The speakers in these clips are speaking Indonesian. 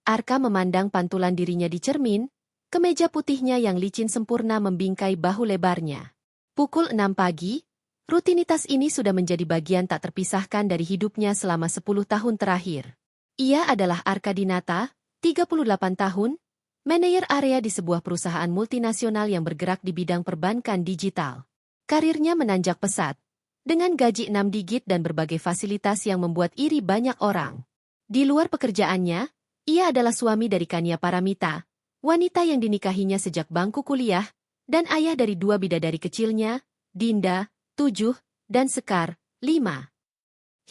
Arka memandang pantulan dirinya di cermin, kemeja putihnya yang licin sempurna membingkai bahu lebarnya. Pukul 6 pagi, rutinitas ini sudah menjadi bagian tak terpisahkan dari hidupnya selama 10 tahun terakhir. Ia adalah Arka Dinata, 38 tahun, manajer area di sebuah perusahaan multinasional yang bergerak di bidang perbankan digital. Karirnya menanjak pesat, dengan gaji 6 digit dan berbagai fasilitas yang membuat iri banyak orang. Di luar pekerjaannya, ia adalah suami dari Kania Paramita, wanita yang dinikahinya sejak bangku kuliah, dan ayah dari 2 bidadari kecilnya, Dinda, 7, dan Sekar, 5.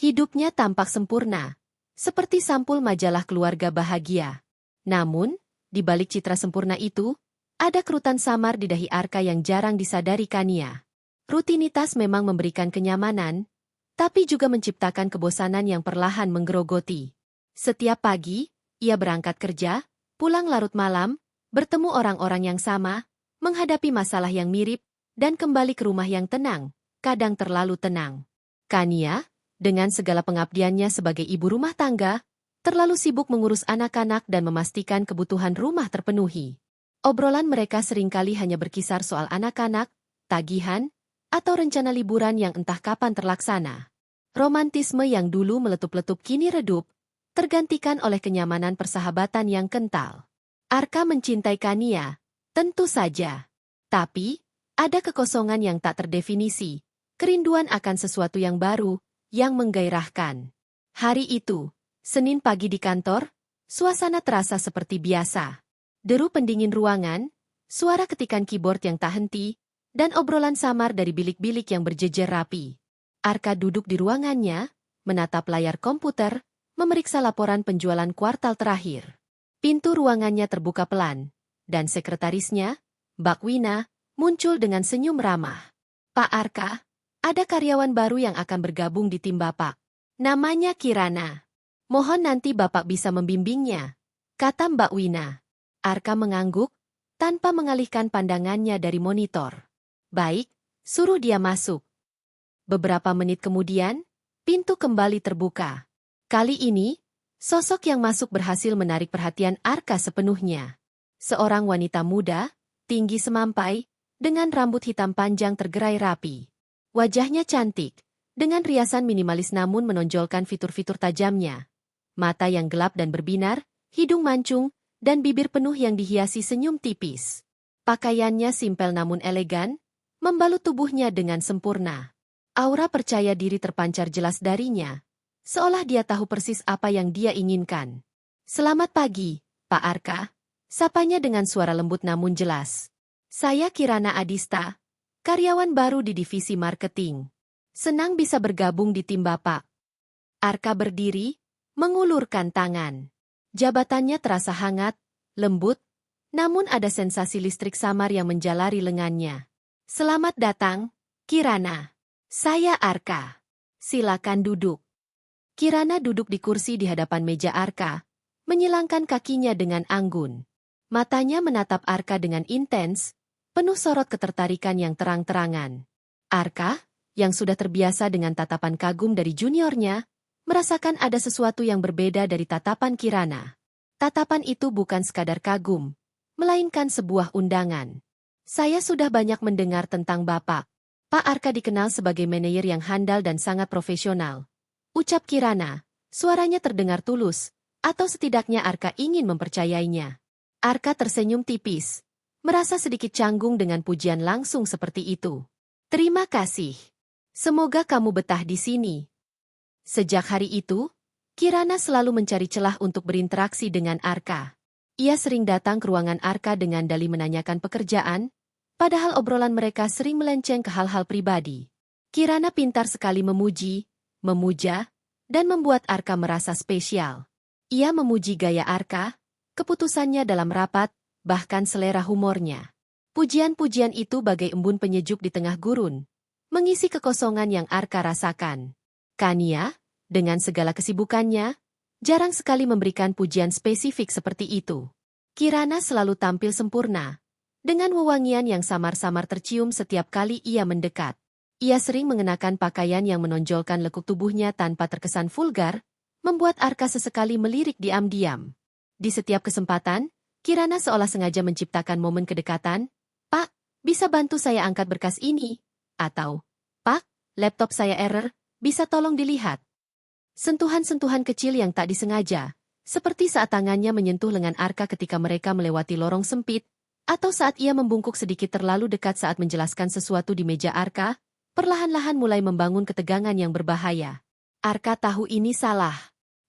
Hidupnya tampak sempurna, seperti sampul majalah keluarga bahagia. Namun, di balik citra sempurna itu, ada kerutan samar di dahi Arka yang jarang disadari Kania. Rutinitas memang memberikan kenyamanan, tapi juga menciptakan kebosanan yang perlahan menggerogoti. Setiap pagi, ia berangkat kerja, pulang larut malam, bertemu orang-orang yang sama, menghadapi masalah yang mirip, dan kembali ke rumah yang tenang, kadang terlalu tenang. Kania, dengan segala pengabdiannya sebagai ibu rumah tangga, terlalu sibuk mengurus anak-anak dan memastikan kebutuhan rumah terpenuhi. Obrolan mereka seringkali hanya berkisar soal anak-anak, tagihan, atau rencana liburan yang entah kapan terlaksana. Romantisme yang dulu meletup-letup kini redup, tergantikan oleh kenyamanan persahabatan yang kental. Arka mencintai Kania, tentu saja. Tapi, ada kekosongan yang tak terdefinisi, kerinduan akan sesuatu yang baru, yang menggairahkan. Hari itu, Senin pagi di kantor, suasana terasa seperti biasa. Deru pendingin ruangan, suara ketikan keyboard yang tak henti, dan obrolan samar dari bilik-bilik yang berjejer rapi. Arka duduk di ruangannya, menatap layar komputer, memeriksa laporan penjualan kuartal terakhir. Pintu ruangannya terbuka pelan, dan sekretarisnya, Mbak Wina, muncul dengan senyum ramah. Pak Arka, ada karyawan baru yang akan bergabung di tim Bapak. Namanya Kirana. Mohon nanti Bapak bisa membimbingnya, kata Mbak Wina. Arka mengangguk, tanpa mengalihkan pandangannya dari monitor. Baik, suruh dia masuk. Beberapa menit kemudian, pintu kembali terbuka. Kali ini, sosok yang masuk berhasil menarik perhatian Arka sepenuhnya. Seorang wanita muda, tinggi semampai, dengan rambut hitam panjang tergerai rapi. Wajahnya cantik, dengan riasan minimalis namun menonjolkan fitur-fitur tajamnya. Mata yang gelap dan berbinar, hidung mancung, dan bibir penuh yang dihiasi senyum tipis. Pakaiannya simpel namun elegan, membalut tubuhnya dengan sempurna. Aura percaya diri terpancar jelas darinya, seolah dia tahu persis apa yang dia inginkan. Selamat pagi, Pak Arka, sapanya dengan suara lembut namun jelas. Saya Kirana Adista, karyawan baru di divisi marketing. Senang bisa bergabung di tim Bapak. Arka berdiri, mengulurkan tangan. Jabatannya terasa hangat, lembut, namun ada sensasi listrik samar yang menjalari lengannya. Selamat datang, Kirana. Saya Arka. Silakan duduk. Kirana duduk di kursi di hadapan meja Arka, menyilangkan kakinya dengan anggun. Matanya menatap Arka dengan intens, penuh sorot ketertarikan yang terang-terangan. Arka, yang sudah terbiasa dengan tatapan kagum dari juniornya, merasakan ada sesuatu yang berbeda dari tatapan Kirana. Tatapan itu bukan sekadar kagum, melainkan sebuah undangan. Saya sudah banyak mendengar tentang Bapak. Pak Arka dikenal sebagai manajer yang handal dan sangat profesional. Ucap Kirana, suaranya terdengar tulus, atau setidaknya Arka ingin mempercayainya. Arka tersenyum tipis, merasa sedikit canggung dengan pujian langsung seperti itu. Terima kasih. Semoga kamu betah di sini. Sejak hari itu, Kirana selalu mencari celah untuk berinteraksi dengan Arka. Ia sering datang ke ruangan Arka dengan dalih menanyakan pekerjaan, padahal obrolan mereka sering melenceng ke hal-hal pribadi. Kirana pintar sekali memuji, memuja, dan membuat Arka merasa spesial. Ia memuji gaya Arka, keputusannya dalam rapat, bahkan selera humornya. Pujian-pujian itu bagai embun penyejuk di tengah gurun, mengisi kekosongan yang Arka rasakan. Kania, dengan segala kesibukannya, jarang sekali memberikan pujian spesifik seperti itu. Kirana selalu tampil sempurna, dengan wewangian yang samar-samar tercium setiap kali ia mendekat. Ia sering mengenakan pakaian yang menonjolkan lekuk tubuhnya tanpa terkesan vulgar, membuat Arka sesekali melirik diam-diam. Di setiap kesempatan, Kirana seolah sengaja menciptakan momen kedekatan. "Pak, bisa bantu saya angkat berkas ini?" Atau, "Pak, laptop saya error, bisa tolong dilihat?" Sentuhan-sentuhan kecil yang tak disengaja, seperti saat tangannya menyentuh lengan Arka ketika mereka melewati lorong sempit, atau saat ia membungkuk sedikit terlalu dekat saat menjelaskan sesuatu di meja Arka, perlahan-lahan mulai membangun ketegangan yang berbahaya. Arka tahu ini salah.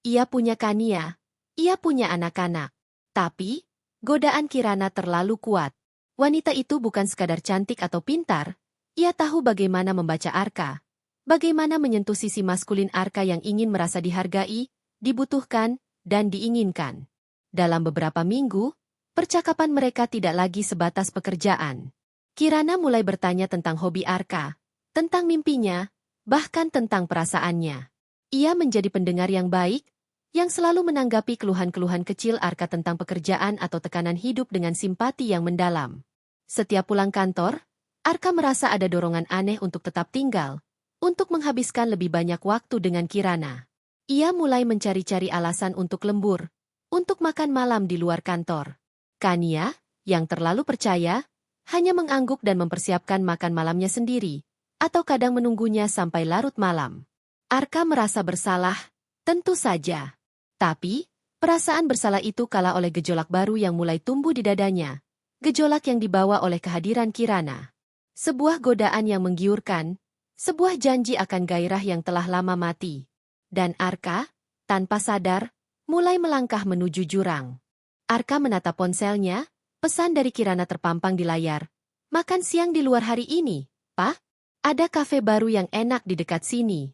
Ia punya Kania. Ia punya anak-anak. Tapi, godaan Kirana terlalu kuat. Wanita itu bukan sekadar cantik atau pintar. Ia tahu bagaimana membaca Arka. Bagaimana menyentuh sisi maskulin Arka yang ingin merasa dihargai, dibutuhkan, dan diinginkan. Dalam beberapa minggu, percakapan mereka tidak lagi sebatas pekerjaan. Kirana mulai bertanya tentang hobi Arka, tentang mimpinya, bahkan tentang perasaannya. Ia menjadi pendengar yang baik, yang selalu menanggapi keluhan-keluhan kecil Arka tentang pekerjaan atau tekanan hidup dengan simpati yang mendalam. Setiap pulang kantor, Arka merasa ada dorongan aneh untuk tetap tinggal, untuk menghabiskan lebih banyak waktu dengan Kirana. Ia mulai mencari-cari alasan untuk lembur, untuk makan malam di luar kantor. Kania, yang terlalu percaya, hanya mengangguk dan mempersiapkan makan malamnya sendiri, atau kadang menunggunya sampai larut malam. Arka merasa bersalah, tentu saja. Tapi, perasaan bersalah itu kalah oleh gejolak baru yang mulai tumbuh di dadanya. Gejolak yang dibawa oleh kehadiran Kirana. Sebuah godaan yang menggiurkan, sebuah janji akan gairah yang telah lama mati. Dan Arka, tanpa sadar, mulai melangkah menuju jurang. Arka menatap ponselnya, pesan dari Kirana terpampang di layar. "Makan siang di luar hari ini, Pak? Ada kafe baru yang enak di dekat sini."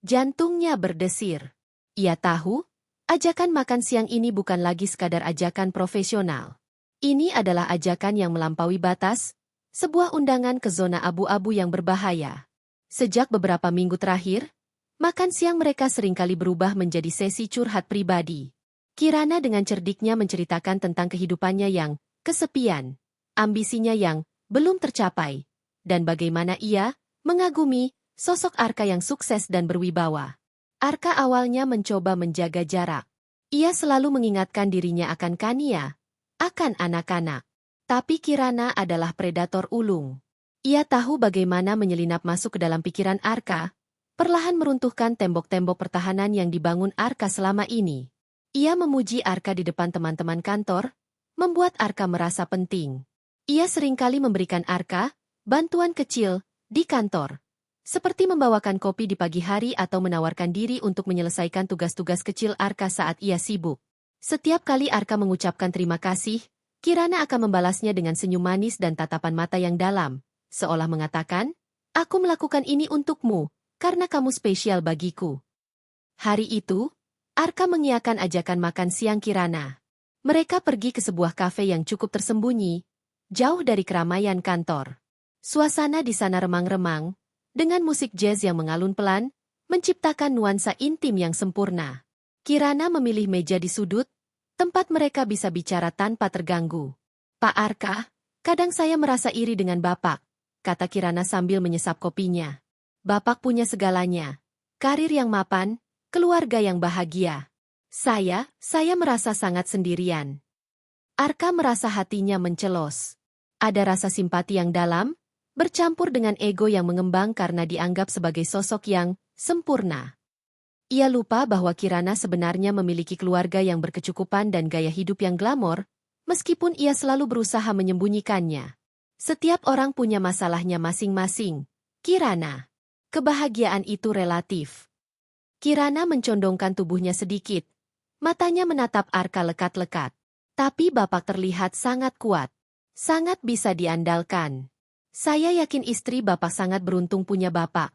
Jantungnya berdesir. Ia tahu, ajakan makan siang ini bukan lagi sekadar ajakan profesional. Ini adalah ajakan yang melampaui batas, sebuah undangan ke zona abu-abu yang berbahaya. Sejak beberapa minggu terakhir, makan siang mereka seringkali berubah menjadi sesi curhat pribadi. Kirana dengan cerdiknya menceritakan tentang kehidupannya yang kesepian, ambisinya yang belum tercapai, dan bagaimana ia mengagumi sosok Arka yang sukses dan berwibawa. Arka awalnya mencoba menjaga jarak. Ia selalu mengingatkan dirinya akan Kania, akan anak-anak. Tapi Kirana adalah predator ulung. Ia tahu bagaimana menyelinap masuk ke dalam pikiran Arka, perlahan meruntuhkan tembok-tembok pertahanan yang dibangun Arka selama ini. Ia memuji Arka di depan teman-teman kantor, membuat Arka merasa penting. Ia seringkali memberikan Arka bantuan kecil di kantor, seperti membawakan kopi di pagi hari atau menawarkan diri untuk menyelesaikan tugas-tugas kecil Arka saat ia sibuk. Setiap kali Arka mengucapkan terima kasih, Kirana akan membalasnya dengan senyum manis dan tatapan mata yang dalam, seolah mengatakan, "Aku melakukan ini untukmu, karena kamu spesial bagiku." Hari itu, Arka mengiyakan ajakan makan siang Kirana. Mereka pergi ke sebuah kafe yang cukup tersembunyi, jauh dari keramaian kantor. Suasana di sana remang-remang, dengan musik jazz yang mengalun pelan, menciptakan nuansa intim yang sempurna. Kirana memilih meja di sudut, tempat mereka bisa bicara tanpa terganggu. "Pak Arka, kadang saya merasa iri dengan Bapak," kata Kirana sambil menyesap kopinya. "Bapak punya segalanya, karir yang mapan, keluarga yang bahagia. Saya merasa sangat sendirian." Arka merasa hatinya mencelos. Ada rasa simpati yang dalam, bercampur dengan ego yang mengembang karena dianggap sebagai sosok yang sempurna. Ia lupa bahwa Kirana sebenarnya memiliki keluarga yang berkecukupan dan gaya hidup yang glamor, meskipun ia selalu berusaha menyembunyikannya. Setiap orang punya masalahnya masing-masing. Kirana. Kebahagiaan itu relatif. Kirana mencondongkan tubuhnya sedikit. Matanya menatap Arka lekat-lekat. Tapi Bapak terlihat sangat kuat. Sangat bisa diandalkan. Saya yakin istri Bapak sangat beruntung punya Bapak.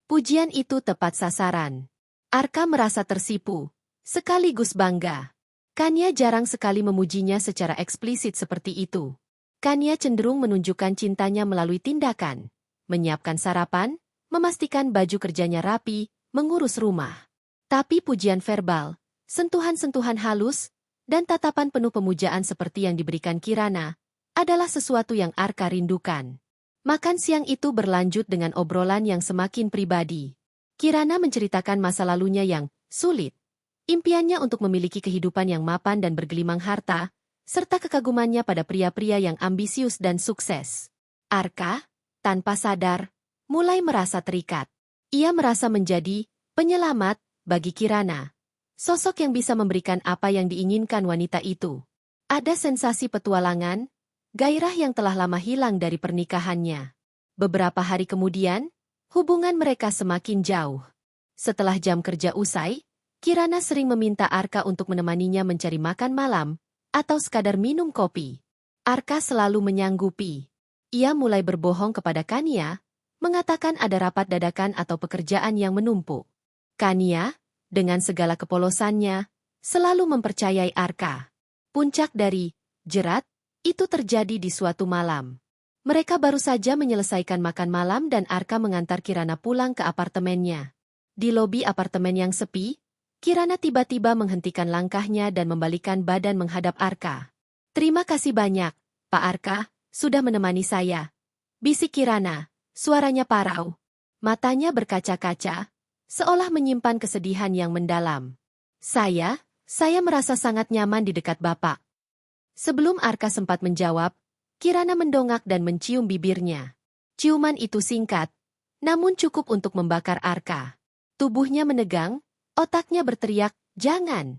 Pujian itu tepat sasaran. Arka merasa tersipu, sekaligus bangga. Kania jarang sekali memujinya secara eksplisit seperti itu. Kania cenderung menunjukkan cintanya melalui tindakan. Menyiapkan sarapan, memastikan baju kerjanya rapi, mengurus rumah. Tapi pujian verbal, sentuhan-sentuhan halus, dan tatapan penuh pemujaan seperti yang diberikan Kirana, adalah sesuatu yang Arka rindukan. Makan siang itu berlanjut dengan obrolan yang semakin pribadi. Kirana menceritakan masa lalunya yang sulit, impiannya untuk memiliki kehidupan yang mapan dan bergelimang harta, serta kekagumannya pada pria-pria yang ambisius dan sukses. Arka, tanpa sadar, mulai merasa terikat. Ia merasa menjadi penyelamat bagi Kirana. Sosok yang bisa memberikan apa yang diinginkan wanita itu. Ada sensasi petualangan, gairah yang telah lama hilang dari pernikahannya. Beberapa hari kemudian, hubungan mereka semakin jauh. Setelah jam kerja usai, Kirana sering meminta Arka untuk menemaninya mencari makan malam, atau sekadar minum kopi. Arka selalu menyanggupi. Ia mulai berbohong kepada Kania, mengatakan ada rapat dadakan atau pekerjaan yang menumpuk. Kania, dengan segala kepolosannya, selalu mempercayai Arka. Puncak dari jerat itu terjadi di suatu malam. Mereka baru saja menyelesaikan makan malam dan Arka mengantar Kirana pulang ke apartemennya. Di lobi apartemen yang sepi, Kirana tiba-tiba menghentikan langkahnya dan membalikkan badan menghadap Arka. "Terima kasih banyak, Pak Arka, sudah menemani saya," bisik Kirana. Suaranya parau. Matanya berkaca-kaca, seolah menyimpan kesedihan yang mendalam. Saya merasa sangat nyaman di dekat Bapak." Sebelum Arka sempat menjawab, Kirana mendongak dan mencium bibirnya. Ciuman itu singkat, namun cukup untuk membakar Arka. Tubuhnya menegang, otaknya berteriak, "Jangan!"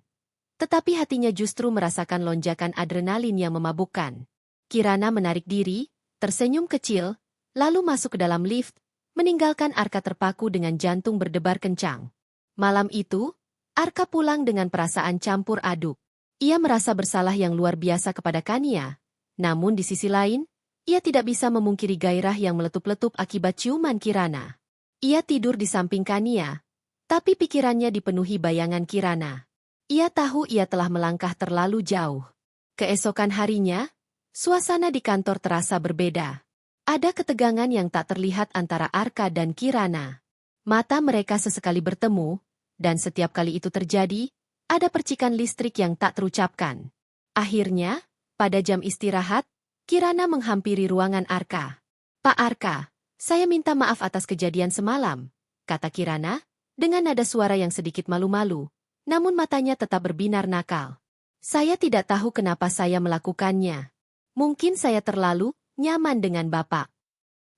Tetapi hatinya justru merasakan lonjakan adrenalin yang memabukkan. Kirana menarik diri, tersenyum kecil, lalu masuk ke dalam lift, meninggalkan Arka terpaku dengan jantung berdebar kencang. Malam itu, Arka pulang dengan perasaan campur aduk. Ia merasa bersalah yang luar biasa kepada Kania, namun di sisi lain, ia tidak bisa memungkiri gairah yang meletup-letup akibat ciuman Kirana. Ia tidur di samping Kania, tapi pikirannya dipenuhi bayangan Kirana. Ia tahu ia telah melangkah terlalu jauh. Keesokan harinya, suasana di kantor terasa berbeda. Ada ketegangan yang tak terlihat antara Arka dan Kirana. Mata mereka sesekali bertemu, dan setiap kali itu terjadi, ada percikan listrik yang tak terucapkan. Akhirnya, pada jam istirahat, Kirana menghampiri ruangan Arka. "Pak Arka, saya minta maaf atas kejadian semalam," kata Kirana, dengan nada suara yang sedikit malu-malu, namun matanya tetap berbinar nakal. "Saya tidak tahu kenapa saya melakukannya. Mungkin saya terlalu nyaman dengan Bapak."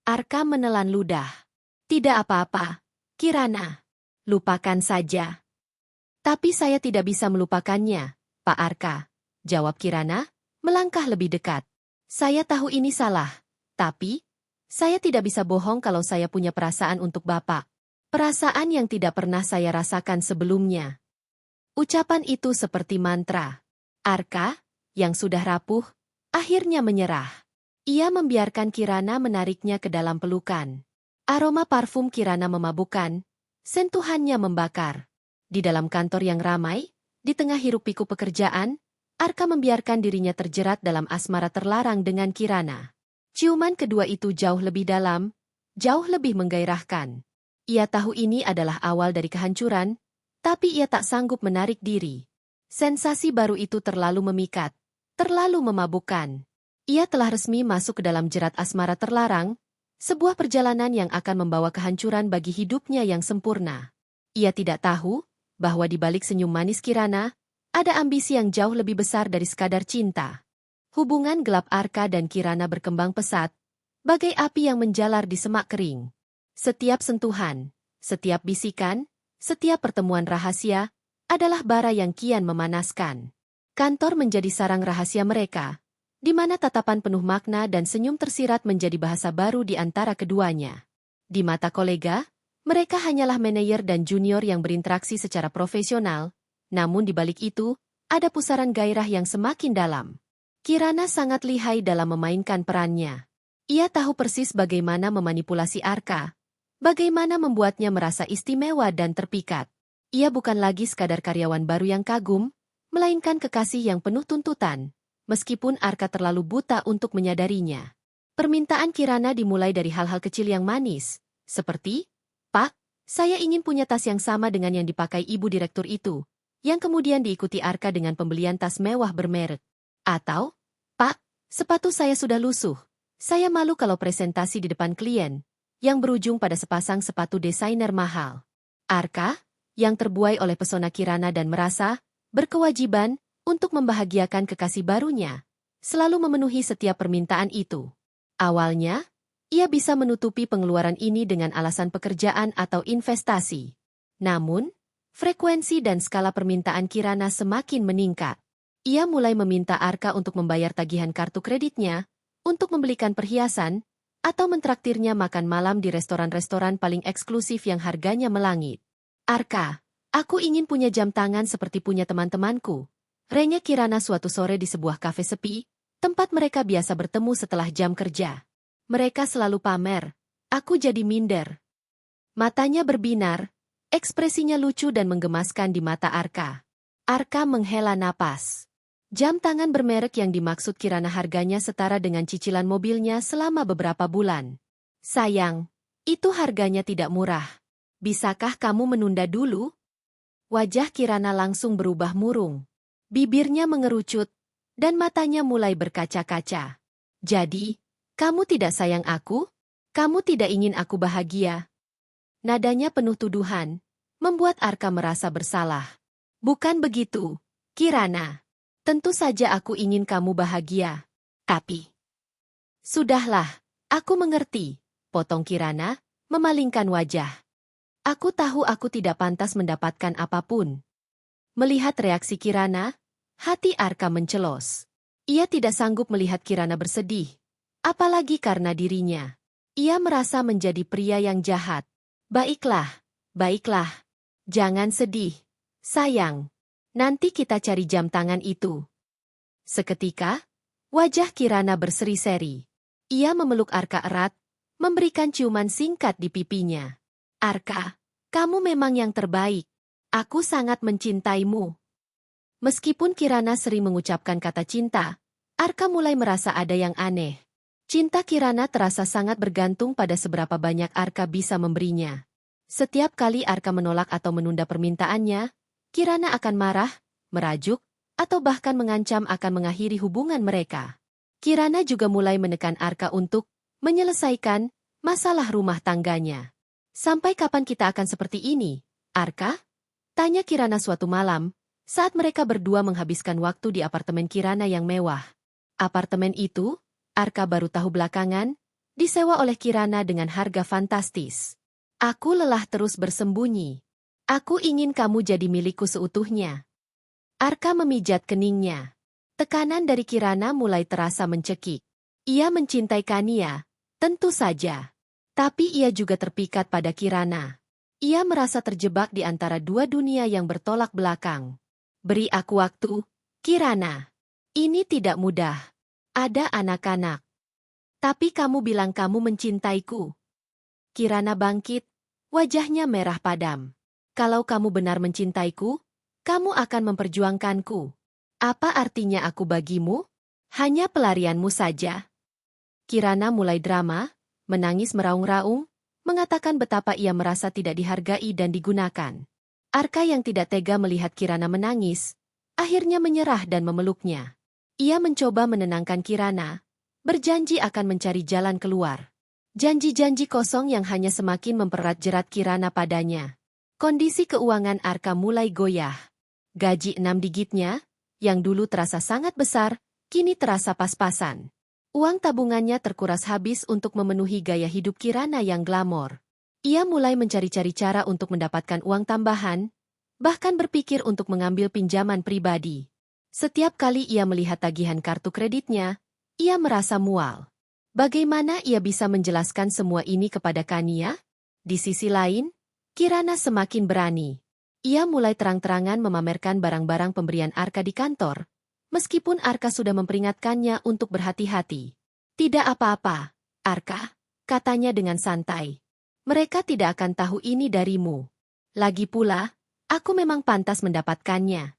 Arka menelan ludah. "Tidak apa-apa, Kirana. Lupakan saja." "Tapi saya tidak bisa melupakannya, Pak Arka," jawab Kirana, melangkah lebih dekat. "Saya tahu ini salah, tapi saya tidak bisa bohong kalau saya punya perasaan untuk Bapak. Perasaan yang tidak pernah saya rasakan sebelumnya." Ucapan itu seperti mantra. Arka, yang sudah rapuh, akhirnya menyerah. Ia membiarkan Kirana menariknya ke dalam pelukan. Aroma parfum Kirana memabukkan, sentuhannya membakar. Di dalam kantor yang ramai, di tengah hiruk-pikuk pekerjaan, Arka membiarkan dirinya terjerat dalam asmara terlarang dengan Kirana. Ciuman kedua itu jauh lebih dalam, jauh lebih menggairahkan. Ia tahu ini adalah awal dari kehancuran, tapi ia tak sanggup menarik diri. Sensasi baru itu terlalu memikat, terlalu memabukkan. Ia telah resmi masuk ke dalam jerat asmara terlarang, sebuah perjalanan yang akan membawa kehancuran bagi hidupnya yang sempurna. Ia tidak tahu bahwa di balik senyum manis Kirana, ada ambisi yang jauh lebih besar dari sekadar cinta. Hubungan gelap Arka dan Kirana berkembang pesat, bagai api yang menjalar di semak kering. Setiap sentuhan, setiap bisikan, setiap pertemuan rahasia, adalah bara yang kian memanaskan. Kantor menjadi sarang rahasia mereka, di mana tatapan penuh makna dan senyum tersirat menjadi bahasa baru di antara keduanya. Di mata kolega, mereka hanyalah manajer dan junior yang berinteraksi secara profesional, namun di balik itu, ada pusaran gairah yang semakin dalam. Kirana sangat lihai dalam memainkan perannya. Ia tahu persis bagaimana memanipulasi Arka, bagaimana membuatnya merasa istimewa dan terpikat. Ia bukan lagi sekadar karyawan baru yang kagum, melainkan kekasih yang penuh tuntutan, meskipun Arka terlalu buta untuk menyadarinya. Permintaan Kirana dimulai dari hal-hal kecil yang manis, seperti, "Pak, saya ingin punya tas yang sama dengan yang dipakai ibu direktur itu," yang kemudian diikuti Arka dengan pembelian tas mewah bermerek. Atau, "Pak, sepatu saya sudah lusuh, saya malu kalau presentasi di depan klien," yang berujung pada sepasang sepatu desainer mahal. Arka, yang terbuai oleh pesona Kirana dan merasa berkewajiban untuk membahagiakan kekasih barunya, selalu memenuhi setiap permintaan itu. Awalnya, ia bisa menutupi pengeluaran ini dengan alasan pekerjaan atau investasi. Namun, frekuensi dan skala permintaan Kirana semakin meningkat. Ia mulai meminta Arka untuk membayar tagihan kartu kreditnya, untuk membelikan perhiasan, atau mentraktirnya makan malam di restoran-restoran paling eksklusif yang harganya melangit. Arka, aku ingin punya jam tangan seperti punya teman-temanku. Renyah Kirana suatu sore di sebuah kafe sepi, tempat mereka biasa bertemu setelah jam kerja. Mereka selalu pamer. Aku jadi minder. Matanya berbinar, ekspresinya lucu dan menggemaskan di mata Arka. Arka menghela napas. Jam tangan bermerek yang dimaksud Kirana harganya setara dengan cicilan mobilnya selama beberapa bulan. Sayang, itu harganya tidak murah. Bisakah kamu menunda dulu? Wajah Kirana langsung berubah murung. Bibirnya mengerucut, dan matanya mulai berkaca-kaca. Jadi, kamu tidak sayang aku? Kamu tidak ingin aku bahagia? Nadanya penuh tuduhan, membuat Arka merasa bersalah. Bukan begitu, Kirana. Tentu saja aku ingin kamu bahagia. Tapi... Sudahlah, aku mengerti, potong Kirana, memalingkan wajah. Aku tahu aku tidak pantas mendapatkan apapun. Melihat reaksi Kirana, hati Arka mencelos. Ia tidak sanggup melihat Kirana bersedih. Apalagi karena dirinya. Ia merasa menjadi pria yang jahat. Baiklah, baiklah. Jangan sedih. Sayang. Nanti kita cari jam tangan itu. Seketika, wajah Kirana berseri-seri. Ia memeluk Arka erat, memberikan ciuman singkat di pipinya. Arka, kamu memang yang terbaik. Aku sangat mencintaimu. Meskipun Kirana sering mengucapkan kata cinta, Arka mulai merasa ada yang aneh. Cinta Kirana terasa sangat bergantung pada seberapa banyak Arka bisa memberinya. Setiap kali Arka menolak atau menunda permintaannya, Kirana akan marah, merajuk, atau bahkan mengancam akan mengakhiri hubungan mereka. Kirana juga mulai menekan Arka untuk menyelesaikan masalah rumah tangganya. Sampai kapan kita akan seperti ini, Arka? Tanya Kirana suatu malam, saat mereka berdua menghabiskan waktu di apartemen Kirana yang mewah. Apartemen itu, Arka baru tahu belakangan, disewa oleh Kirana dengan harga fantastis. Aku lelah terus bersembunyi. Aku ingin kamu jadi milikku seutuhnya. Arka memijat keningnya. Tekanan dari Kirana mulai terasa mencekik. Ia mencintai Kania, tentu saja. Tapi ia juga terpikat pada Kirana. Ia merasa terjebak di antara dua dunia yang bertolak belakang. Beri aku waktu, Kirana. Ini tidak mudah. Ada anak-anak. Tapi kamu bilang kamu mencintaiku. Kirana bangkit, wajahnya merah padam. Kalau kamu benar mencintaiku, kamu akan memperjuangkanku. Apa artinya aku bagimu? Hanya pelarianmu saja. Kirana mulai drama, menangis meraung-raung, mengatakan betapa ia merasa tidak dihargai dan digunakan. Arka yang tidak tega melihat Kirana menangis, akhirnya menyerah dan memeluknya. Ia mencoba menenangkan Kirana, berjanji akan mencari jalan keluar. Janji-janji kosong yang hanya semakin mempererat jerat Kirana padanya. Kondisi keuangan Arka mulai goyah. Gaji 6 digitnya, yang dulu terasa sangat besar, kini terasa pas-pasan. Uang tabungannya terkuras habis untuk memenuhi gaya hidup Kirana yang glamor. Ia mulai mencari-cari cara untuk mendapatkan uang tambahan, bahkan berpikir untuk mengambil pinjaman pribadi. Setiap kali ia melihat tagihan kartu kreditnya, ia merasa mual. Bagaimana ia bisa menjelaskan semua ini kepada Kania? Di sisi lain, Kirana semakin berani. Ia mulai terang-terangan memamerkan barang-barang pemberian Arka di kantor, meskipun Arka sudah memperingatkannya untuk berhati-hati. Tidak apa-apa, Arka, katanya dengan santai. Mereka tidak akan tahu ini darimu. Lagi pula, aku memang pantas mendapatkannya.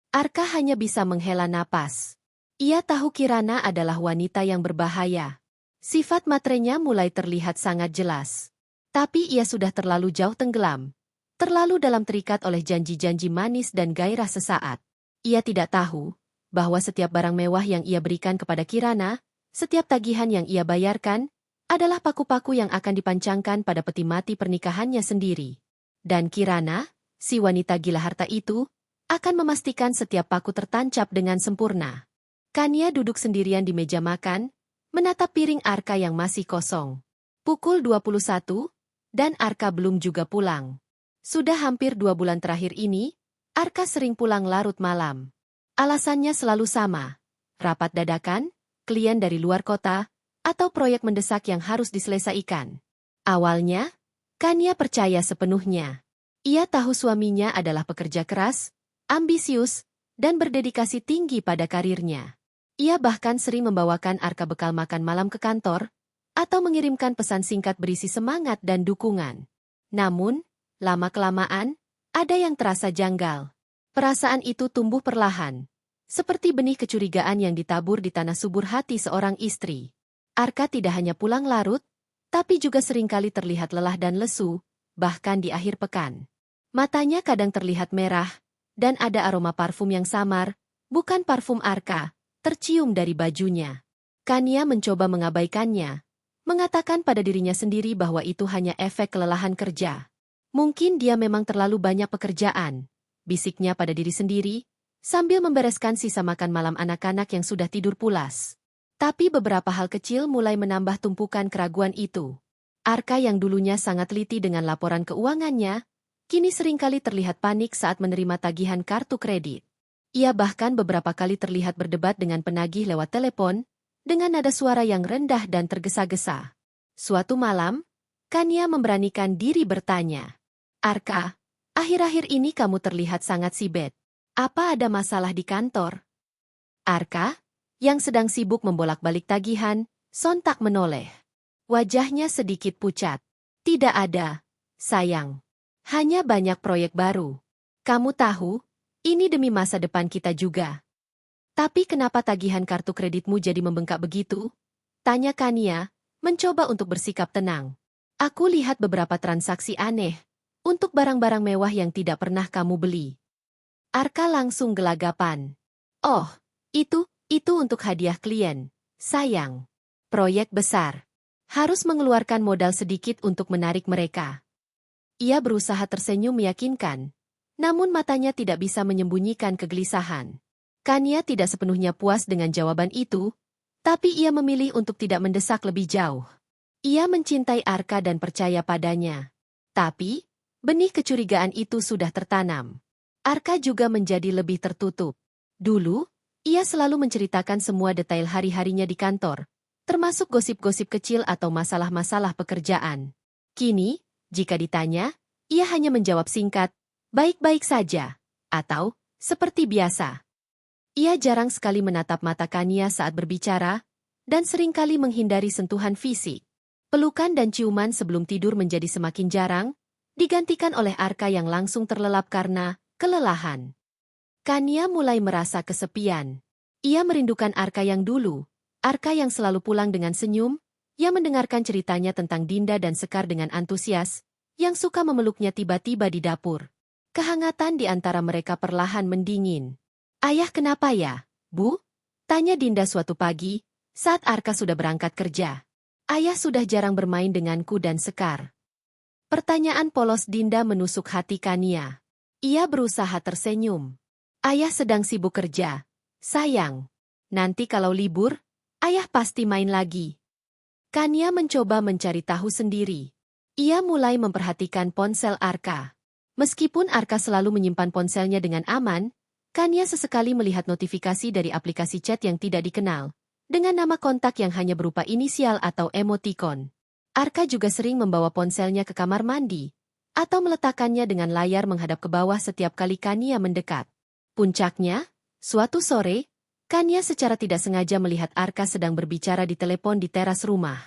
Arka hanya bisa menghela napas. Ia tahu Kirana adalah wanita yang berbahaya. Sifat matrenya mulai terlihat sangat jelas. Tapi ia sudah terlalu jauh tenggelam. Terlalu dalam terikat oleh janji-janji manis dan gairah sesaat. Ia tidak tahu bahwa setiap barang mewah yang ia berikan kepada Kirana, setiap tagihan yang ia bayarkan, adalah paku-paku yang akan dipancangkan pada peti mati pernikahannya sendiri. Dan Kirana, si wanita gila harta itu akan memastikan setiap paku tertancap dengan sempurna. Kania duduk sendirian di meja makan, menatap piring Arka yang masih kosong. Pukul 21, dan Arka belum juga pulang. Sudah hampir 2 bulan terakhir ini, Arka sering pulang larut malam. Alasannya selalu sama. Rapat dadakan, klien dari luar kota, atau proyek mendesak yang harus diselesaikan. Awalnya, Kania percaya sepenuhnya. Ia tahu suaminya adalah pekerja keras, ambisius, dan berdedikasi tinggi pada karirnya. Ia bahkan sering membawakan Arka bekal makan malam ke kantor, atau mengirimkan pesan singkat berisi semangat dan dukungan. Namun, lama-kelamaan, ada yang terasa janggal. Perasaan itu tumbuh perlahan, seperti benih kecurigaan yang ditabur di tanah subur hati seorang istri. Arka tidak hanya pulang larut, tapi juga seringkali terlihat lelah dan lesu, bahkan di akhir pekan. Matanya kadang terlihat merah, dan ada aroma parfum yang samar, bukan parfum Arka, tercium dari bajunya. Kania mencoba mengabaikannya, mengatakan pada dirinya sendiri bahwa itu hanya efek kelelahan kerja. Mungkin dia memang terlalu banyak pekerjaan, bisiknya pada diri sendiri, sambil membereskan sisa makan malam anak-anak yang sudah tidur pulas. Tapi beberapa hal kecil mulai menambah tumpukan keraguan itu. Arka yang dulunya sangat teliti dengan laporan keuangannya, kini seringkali terlihat panik saat menerima tagihan kartu kredit. Ia bahkan beberapa kali terlihat berdebat dengan penagih lewat telepon, dengan nada suara yang rendah dan tergesa-gesa. Suatu malam, Kania memberanikan diri bertanya, "Arka, akhir-akhir ini kamu terlihat sangat sibuk. Apa ada masalah di kantor?" Arka, yang sedang sibuk membolak-balik tagihan, sontak menoleh. Wajahnya sedikit pucat. "Tidak ada, sayang. Hanya banyak proyek baru. Kamu tahu, ini demi masa depan kita juga." "Tapi kenapa tagihan kartu kreditmu jadi membengkak begitu?" tanya Kania, mencoba untuk bersikap tenang. "Aku lihat beberapa transaksi aneh, untuk barang-barang mewah yang tidak pernah kamu beli." Arka langsung gelagapan. "Oh, itu untuk hadiah klien, sayang. Proyek besar. Harus mengeluarkan modal sedikit untuk menarik mereka." Ia berusaha tersenyum meyakinkan, namun matanya tidak bisa menyembunyikan kegelisahan. Kania tidak sepenuhnya puas dengan jawaban itu, tapi ia memilih untuk tidak mendesak lebih jauh. Ia mencintai Arka dan percaya padanya. Tapi, benih kecurigaan itu sudah tertanam. Arka juga menjadi lebih tertutup. Dulu, ia selalu menceritakan semua detail hari-harinya di kantor, termasuk gosip-gosip kecil atau masalah-masalah pekerjaan. Kini, jika ditanya, ia hanya menjawab singkat, "Baik-baik saja," atau "seperti biasa." Ia jarang sekali menatap mata Kania saat berbicara, dan seringkali menghindari sentuhan fisik. Pelukan dan ciuman sebelum tidur menjadi semakin jarang, digantikan oleh Arka yang langsung terlelap karena kelelahan. Kania mulai merasa kesepian. Ia merindukan Arka yang dulu, Arka yang selalu pulang dengan senyum, yang mendengarkan ceritanya tentang Dinda dan Sekar dengan antusias, yang suka memeluknya tiba-tiba di dapur. Kehangatan di antara mereka perlahan mendingin. "Ayah kenapa ya, Bu?" tanya Dinda suatu pagi, saat Arka sudah berangkat kerja. "Ayah sudah jarang bermain denganku dan Sekar." Pertanyaan polos Dinda menusuk hati Kania. Ia berusaha tersenyum. "Ayah sedang sibuk kerja, sayang. Nanti kalau libur, ayah pasti main lagi." Kania mencoba mencari tahu sendiri. Ia mulai memperhatikan ponsel Arka. Meskipun Arka selalu menyimpan ponselnya dengan aman, Kania sesekali melihat notifikasi dari aplikasi chat yang tidak dikenal, dengan nama kontak yang hanya berupa inisial atau emotikon. Arka juga sering membawa ponselnya ke kamar mandi, atau meletakkannya dengan layar menghadap ke bawah setiap kali Kania mendekat. Puncaknya, suatu sore, Kania secara tidak sengaja melihat Arka sedang berbicara di telepon di teras rumah.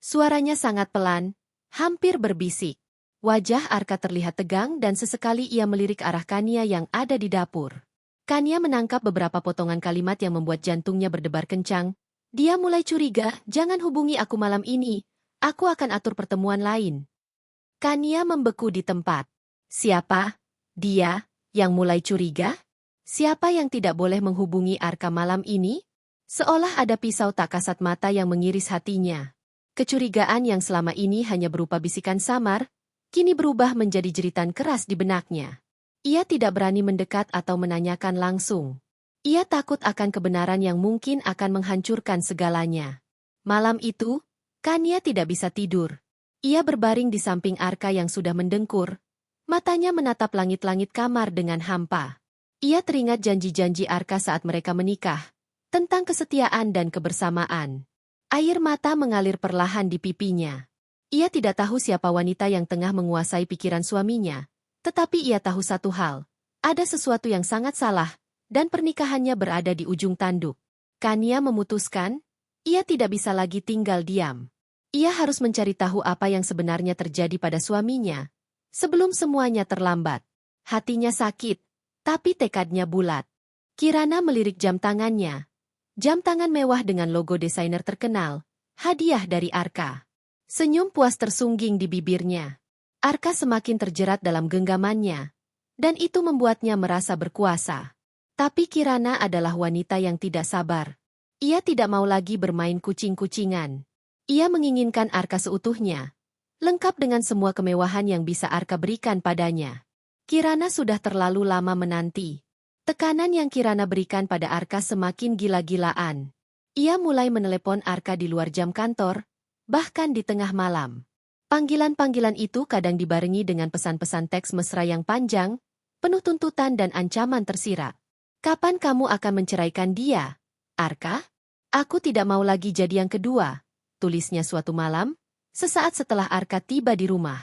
Suaranya sangat pelan, hampir berbisik. Wajah Arka terlihat tegang dan sesekali ia melirik arah Kania yang ada di dapur. Kania menangkap beberapa potongan kalimat yang membuat jantungnya berdebar kencang. Dia mulai curiga, "Jangan hubungi aku malam ini. Aku akan atur pertemuan lain." Kania membeku di tempat. Siapa? Dia, yang mulai curiga? Siapa yang tidak boleh menghubungi Arka malam ini? Seolah ada pisau tak kasat mata yang mengiris hatinya. Kecurigaan yang selama ini hanya berupa bisikan samar, kini berubah menjadi jeritan keras di benaknya. Ia tidak berani mendekat atau menanyakan langsung. Ia takut akan kebenaran yang mungkin akan menghancurkan segalanya. Malam itu, Kania tidak bisa tidur. Ia berbaring di samping Arka yang sudah mendengkur. Matanya menatap langit-langit kamar dengan hampa. Ia teringat janji-janji Arka saat mereka menikah, tentang kesetiaan dan kebersamaan. Air mata mengalir perlahan di pipinya. Ia tidak tahu siapa wanita yang tengah menguasai pikiran suaminya, tetapi ia tahu satu hal, ada sesuatu yang sangat salah, dan pernikahannya berada di ujung tanduk. Kania memutuskan, ia tidak bisa lagi tinggal diam. Ia harus mencari tahu apa yang sebenarnya terjadi pada suaminya, sebelum semuanya terlambat. Hatinya sakit, tapi tekadnya bulat. Kirana melirik jam tangannya. Jam tangan mewah dengan logo desainer terkenal, hadiah dari Arka. Senyum puas tersungging di bibirnya. Arka semakin terjerat dalam genggamannya, dan itu membuatnya merasa berkuasa. Tapi Kirana adalah wanita yang tidak sabar. Ia tidak mau lagi bermain kucing-kucingan. Ia menginginkan Arka seutuhnya, lengkap dengan semua kemewahan yang bisa Arka berikan padanya. Kirana sudah terlalu lama menanti. Tekanan yang Kirana berikan pada Arka semakin gila-gilaan. Ia mulai menelepon Arka di luar jam kantor, bahkan di tengah malam. Panggilan-panggilan itu kadang dibarengi dengan pesan-pesan teks mesra yang panjang, penuh tuntutan dan ancaman tersirat. Kapan kamu akan menceraikan dia, Arka? Aku tidak mau lagi jadi yang kedua, tulisnya suatu malam, sesaat setelah Arka tiba di rumah.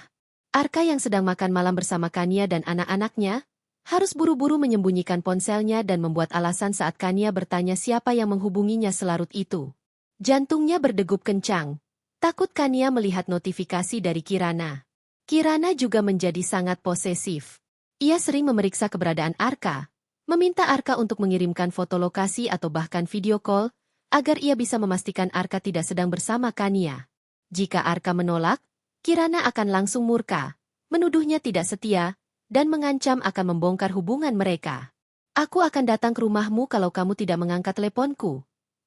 Arka yang sedang makan malam bersama Kania dan anak-anaknya, harus buru-buru menyembunyikan ponselnya dan membuat alasan saat Kania bertanya siapa yang menghubunginya selarut itu. Jantungnya berdegup kencang, takut Kania melihat notifikasi dari Kirana. Kirana juga menjadi sangat posesif. Ia sering memeriksa keberadaan Arka, meminta Arka untuk mengirimkan foto lokasi atau bahkan video call, agar ia bisa memastikan Arka tidak sedang bersama Kania. Jika Arka menolak, Kirana akan langsung murka, menuduhnya tidak setia, dan mengancam akan membongkar hubungan mereka. Aku akan datang ke rumahmu kalau kamu tidak mengangkat teleponku,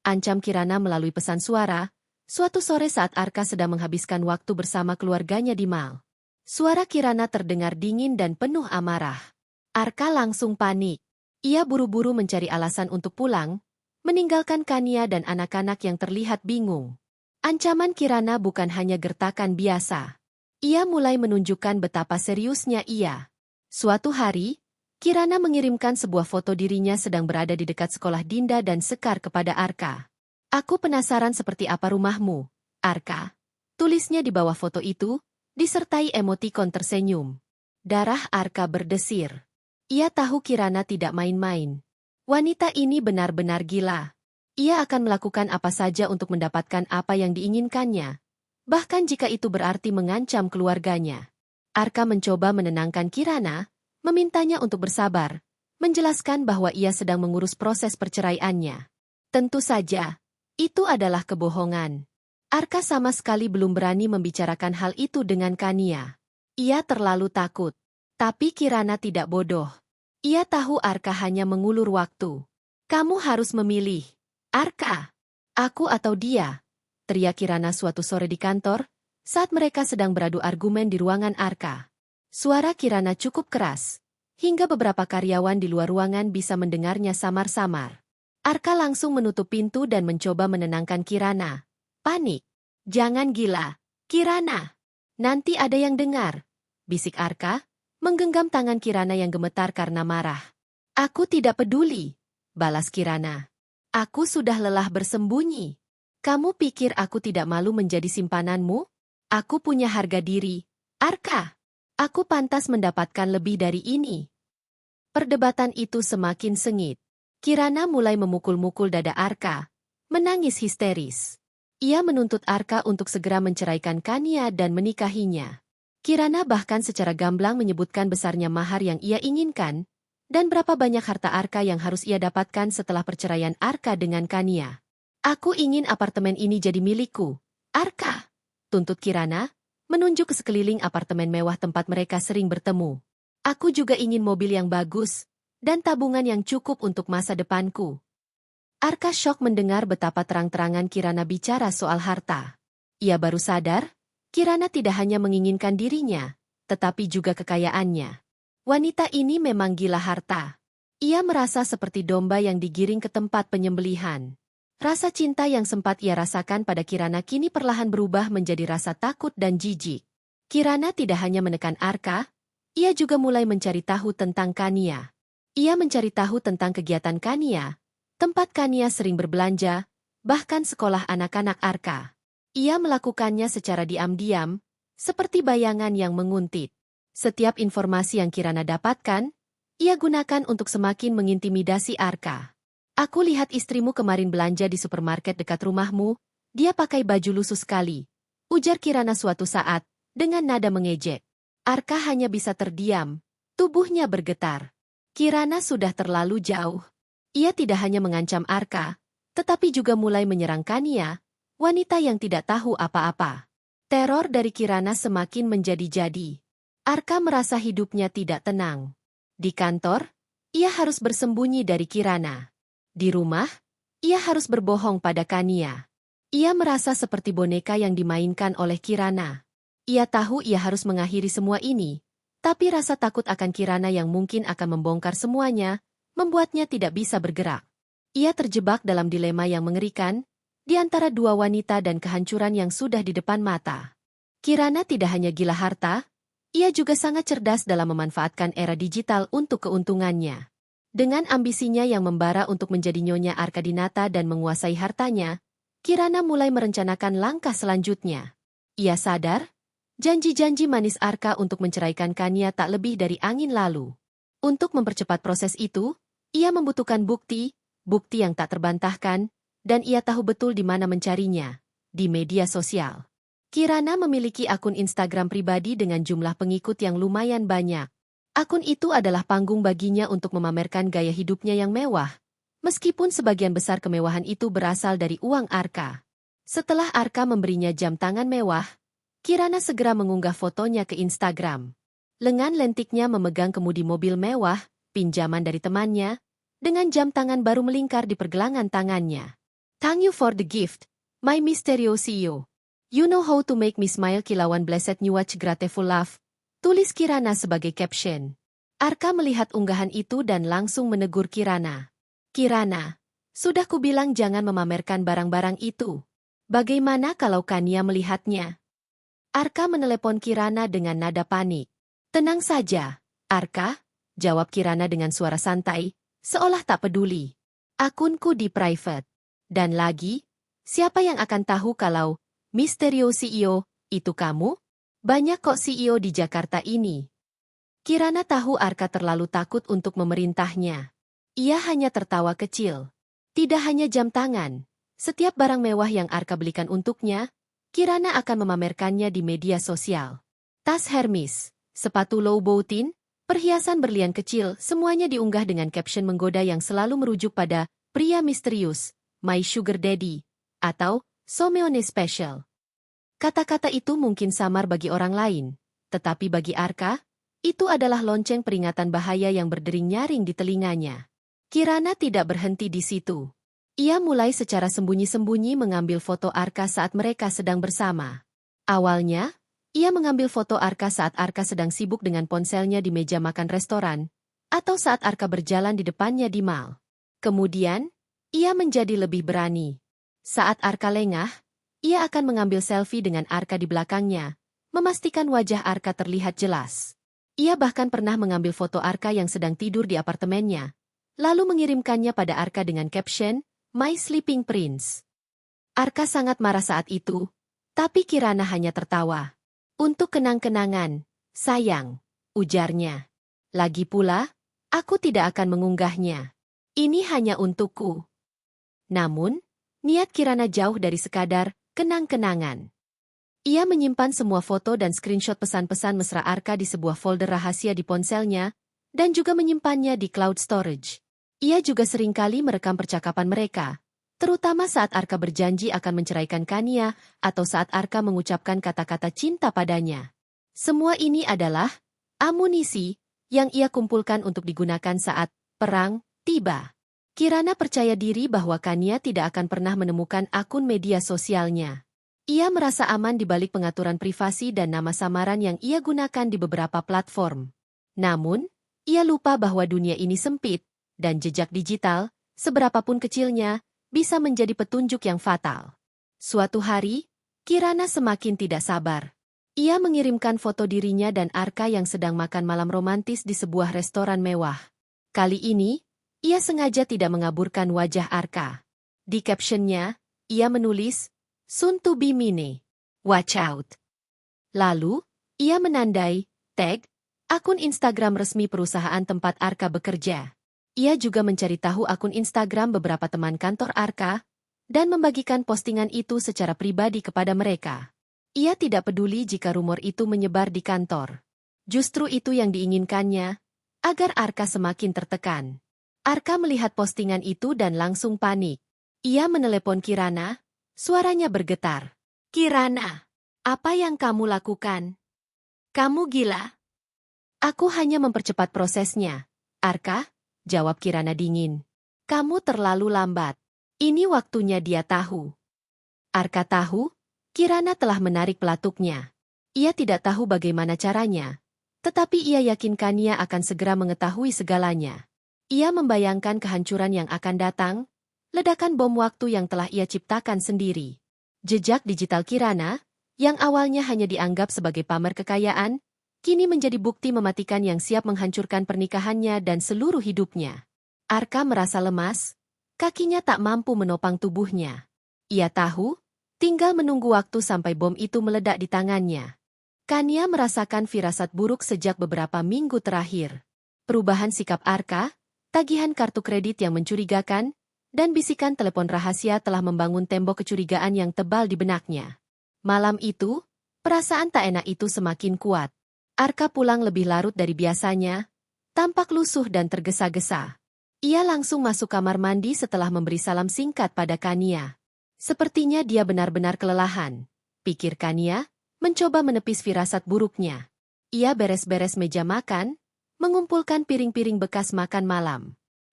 ancam Kirana melalui pesan suara, suatu sore saat Arka sedang menghabiskan waktu bersama keluarganya di mal. Suara Kirana terdengar dingin dan penuh amarah. Arka langsung panik. Ia buru-buru mencari alasan untuk pulang, meninggalkan Kania dan anak-anak yang terlihat bingung. Ancaman Kirana bukan hanya gertakan biasa. Ia mulai menunjukkan betapa seriusnya ia. Suatu hari, Kirana mengirimkan sebuah foto dirinya sedang berada di dekat sekolah Dinda dan Sekar kepada Arka. Aku penasaran seperti apa rumahmu, Arka. Tulisnya di bawah foto itu, disertai emotikon tersenyum. Darah Arka berdesir. Ia tahu Kirana tidak main-main. Wanita ini benar-benar gila. Ia akan melakukan apa saja untuk mendapatkan apa yang diinginkannya, bahkan jika itu berarti mengancam keluarganya. Arka mencoba menenangkan Kirana, memintanya untuk bersabar, menjelaskan bahwa ia sedang mengurus proses perceraiannya. Tentu saja, itu adalah kebohongan. Arka sama sekali belum berani membicarakan hal itu dengan Kania. Ia terlalu takut. Tapi Kirana tidak bodoh. Ia tahu Arka hanya mengulur waktu. Kamu harus memilih. Arka, aku atau dia, teriak Kirana suatu sore di kantor, saat mereka sedang beradu argumen di ruangan Arka. Suara Kirana cukup keras, hingga beberapa karyawan di luar ruangan bisa mendengarnya samar-samar. Arka langsung menutup pintu dan mencoba menenangkan Kirana. Panik. Jangan gila, Kirana. Nanti ada yang dengar, bisik Arka, menggenggam tangan Kirana yang gemetar karena marah. Aku tidak peduli, balas Kirana. Aku sudah lelah bersembunyi. Kamu pikir aku tidak malu menjadi simpananmu? Aku punya harga diri, Arka. Aku pantas mendapatkan lebih dari ini. Perdebatan itu semakin sengit. Kirana mulai memukul-mukul dada Arka, menangis histeris. Ia menuntut Arka untuk segera menceraikan Kania dan menikahinya. Kirana bahkan secara gamblang menyebutkan besarnya mahar yang ia inginkan, dan berapa banyak harta Arka yang harus ia dapatkan setelah perceraian Arka dengan Kania. Aku ingin apartemen ini jadi milikku, Arka, tuntut Kirana, menunjuk ke sekeliling apartemen mewah tempat mereka sering bertemu. Aku juga ingin mobil yang bagus, dan tabungan yang cukup untuk masa depanku. Arka syok mendengar betapa terang-terangan Kirana bicara soal harta. Ia baru sadar, Kirana tidak hanya menginginkan dirinya, tetapi juga kekayaannya. Wanita ini memang gila harta. Ia merasa seperti domba yang digiring ke tempat penyembelihan. Rasa cinta yang sempat ia rasakan pada Kirana kini perlahan berubah menjadi rasa takut dan jijik. Kirana tidak hanya menekan Arka, ia juga mulai mencari tahu tentang Kania. Ia mencari tahu tentang kegiatan Kania, tempat Kania sering berbelanja, bahkan sekolah anak-anak Arka. Ia melakukannya secara diam-diam, seperti bayangan yang menguntit. Setiap informasi yang Kirana dapatkan, ia gunakan untuk semakin mengintimidasi Arka. Aku lihat istrimu kemarin belanja di supermarket dekat rumahmu, dia pakai baju lusuh sekali, ujar Kirana suatu saat, dengan nada mengejek. Arka hanya bisa terdiam, tubuhnya bergetar. Kirana sudah terlalu jauh. Ia tidak hanya mengancam Arka, tetapi juga mulai menyerang Kania, wanita yang tidak tahu apa-apa. Teror dari Kirana semakin menjadi-jadi. Arka merasa hidupnya tidak tenang. Di kantor, ia harus bersembunyi dari Kirana. Di rumah, ia harus berbohong pada Kania. Ia merasa seperti boneka yang dimainkan oleh Kirana. Ia tahu ia harus mengakhiri semua ini, tapi rasa takut akan Kirana yang mungkin akan membongkar semuanya, membuatnya tidak bisa bergerak. Ia terjebak dalam dilema yang mengerikan, di antara dua wanita dan kehancuran yang sudah di depan mata. Kirana tidak hanya gila harta, ia juga sangat cerdas dalam memanfaatkan era digital untuk keuntungannya. Dengan ambisinya yang membara untuk menjadi Nyonya Arkadinata dan menguasai hartanya, Kirana mulai merencanakan langkah selanjutnya. Ia sadar, janji-janji manis Arka untuk menceraikan Kania tak lebih dari angin lalu. Untuk mempercepat proses itu, ia membutuhkan bukti yang tak terbantahkan, dan ia tahu betul di mana mencarinya, di media sosial. Kirana memiliki akun Instagram pribadi dengan jumlah pengikut yang lumayan banyak. Akun itu adalah panggung baginya untuk memamerkan gaya hidupnya yang mewah, meskipun sebagian besar kemewahan itu berasal dari uang Arka. Setelah Arka memberinya jam tangan mewah, Kirana segera mengunggah fotonya ke Instagram. Lengan lentiknya memegang kemudi mobil mewah, pinjaman dari temannya, dengan jam tangan baru melingkar di pergelangan tangannya. Thank you for the gift, my mysterious CEO. You know how to make me smile kilauan blessed new watch grateful love, tulis Kirana sebagai caption. Arka melihat unggahan itu dan langsung menegur Kirana. Kirana, sudah kubilang jangan memamerkan barang-barang itu. Bagaimana kalau Kania melihatnya? Arka menelepon Kirana dengan nada panik. Tenang saja, Arka, jawab Kirana dengan suara santai, seolah tak peduli. Akunku di private. Dan lagi, siapa yang akan tahu kalau Mysterious CEO, itu kamu? Banyak kok CEO di Jakarta ini. Kirana tahu Arka terlalu takut untuk memerintahnya. Ia hanya tertawa kecil. Tidak hanya jam tangan, setiap barang mewah yang Arka belikan untuknya, Kirana akan memamerkannya di media sosial. Tas Hermes, sepatu Louboutin, perhiasan berlian kecil, semuanya diunggah dengan caption menggoda yang selalu merujuk pada pria misterius, My Sugar Daddy, atau Someone Special. Kata-kata itu mungkin samar bagi orang lain, tetapi bagi Arka, itu adalah lonceng peringatan bahaya yang berdering nyaring di telinganya. Kirana tidak berhenti di situ. Ia mulai secara sembunyi-sembunyi mengambil foto Arka saat mereka sedang bersama. Awalnya, ia mengambil foto Arka saat Arka sedang sibuk dengan ponselnya di meja makan restoran, atau saat Arka berjalan di depannya di mall. Kemudian, ia menjadi lebih berani. Saat Arka lengah, ia akan mengambil selfie dengan Arka di belakangnya, memastikan wajah Arka terlihat jelas. Ia bahkan pernah mengambil foto Arka yang sedang tidur di apartemennya, lalu mengirimkannya pada Arka dengan caption, My Sleeping Prince. Arka sangat marah saat itu, tapi Kirana hanya tertawa. Untuk kenang-kenangan, sayang, ujarnya. Lagi pula, aku tidak akan mengunggahnya. Ini hanya untukku. Namun, niat Kirana jauh dari sekadar kenang-kenangan. Ia menyimpan semua foto dan screenshot pesan-pesan mesra Arka di sebuah folder rahasia di ponselnya, dan juga menyimpannya di cloud storage. Ia juga seringkali merekam percakapan mereka, terutama saat Arka berjanji akan menceraikan Kania atau saat Arka mengucapkan kata-kata cinta padanya. Semua ini adalah amunisi yang ia kumpulkan untuk digunakan saat perang tiba. Kirana percaya diri bahwa Kania tidak akan pernah menemukan akun media sosialnya. Ia merasa aman di balik pengaturan privasi dan nama samaran yang ia gunakan di beberapa platform. Namun, Ia lupa bahwa dunia ini sempit, dan jejak digital, seberapapun kecilnya, bisa menjadi petunjuk yang fatal. Suatu hari, Kirana semakin tidak sabar. Ia mengirimkan foto dirinya dan Arka yang sedang makan malam romantis di sebuah restoran mewah. Kali ini, ia sengaja tidak mengaburkan wajah Arka. Di captionnya, ia menulis, "Soon to be Mine. Watch out." Lalu, ia menandai, tag, akun Instagram resmi perusahaan tempat Arka bekerja. Ia juga mencari tahu akun Instagram beberapa teman kantor Arka, dan membagikan postingan itu secara pribadi kepada mereka. Ia tidak peduli jika rumor itu menyebar di kantor. Justru itu yang diinginkannya, agar Arka semakin tertekan. Arka melihat postingan itu dan langsung panik. Ia menelepon Kirana, suaranya bergetar. "Kirana, apa yang kamu lakukan? Kamu gila?" "Aku hanya mempercepat prosesnya, Arka," jawab Kirana dingin. "Kamu terlalu lambat. Ini waktunya dia tahu." Arka tahu, Kirana telah menarik pelatuknya. Ia tidak tahu bagaimana caranya, tetapi ia yakin Kania akan segera mengetahui segalanya. Ia membayangkan kehancuran yang akan datang, ledakan bom waktu yang telah ia ciptakan sendiri. Jejak digital Kirana, yang awalnya hanya dianggap sebagai pamer kekayaan, kini menjadi bukti mematikan yang siap menghancurkan pernikahannya dan seluruh hidupnya. Arka merasa lemas, kakinya tak mampu menopang tubuhnya. Ia tahu, tinggal menunggu waktu sampai bom itu meledak di tangannya. Kania merasakan firasat buruk sejak beberapa minggu terakhir. Perubahan sikap Arka, tagihan kartu kredit yang mencurigakan, dan bisikan telepon rahasia telah membangun tembok kecurigaan yang tebal di benaknya. Malam itu, perasaan tak enak itu semakin kuat. Arka pulang lebih larut dari biasanya, tampak lusuh dan tergesa-gesa. Ia langsung masuk kamar mandi setelah memberi salam singkat pada Kania. Sepertinya dia benar-benar kelelahan, pikir Kania, mencoba menepis firasat buruknya. Ia beres-beres meja makan, mengumpulkan piring-piring bekas makan malam.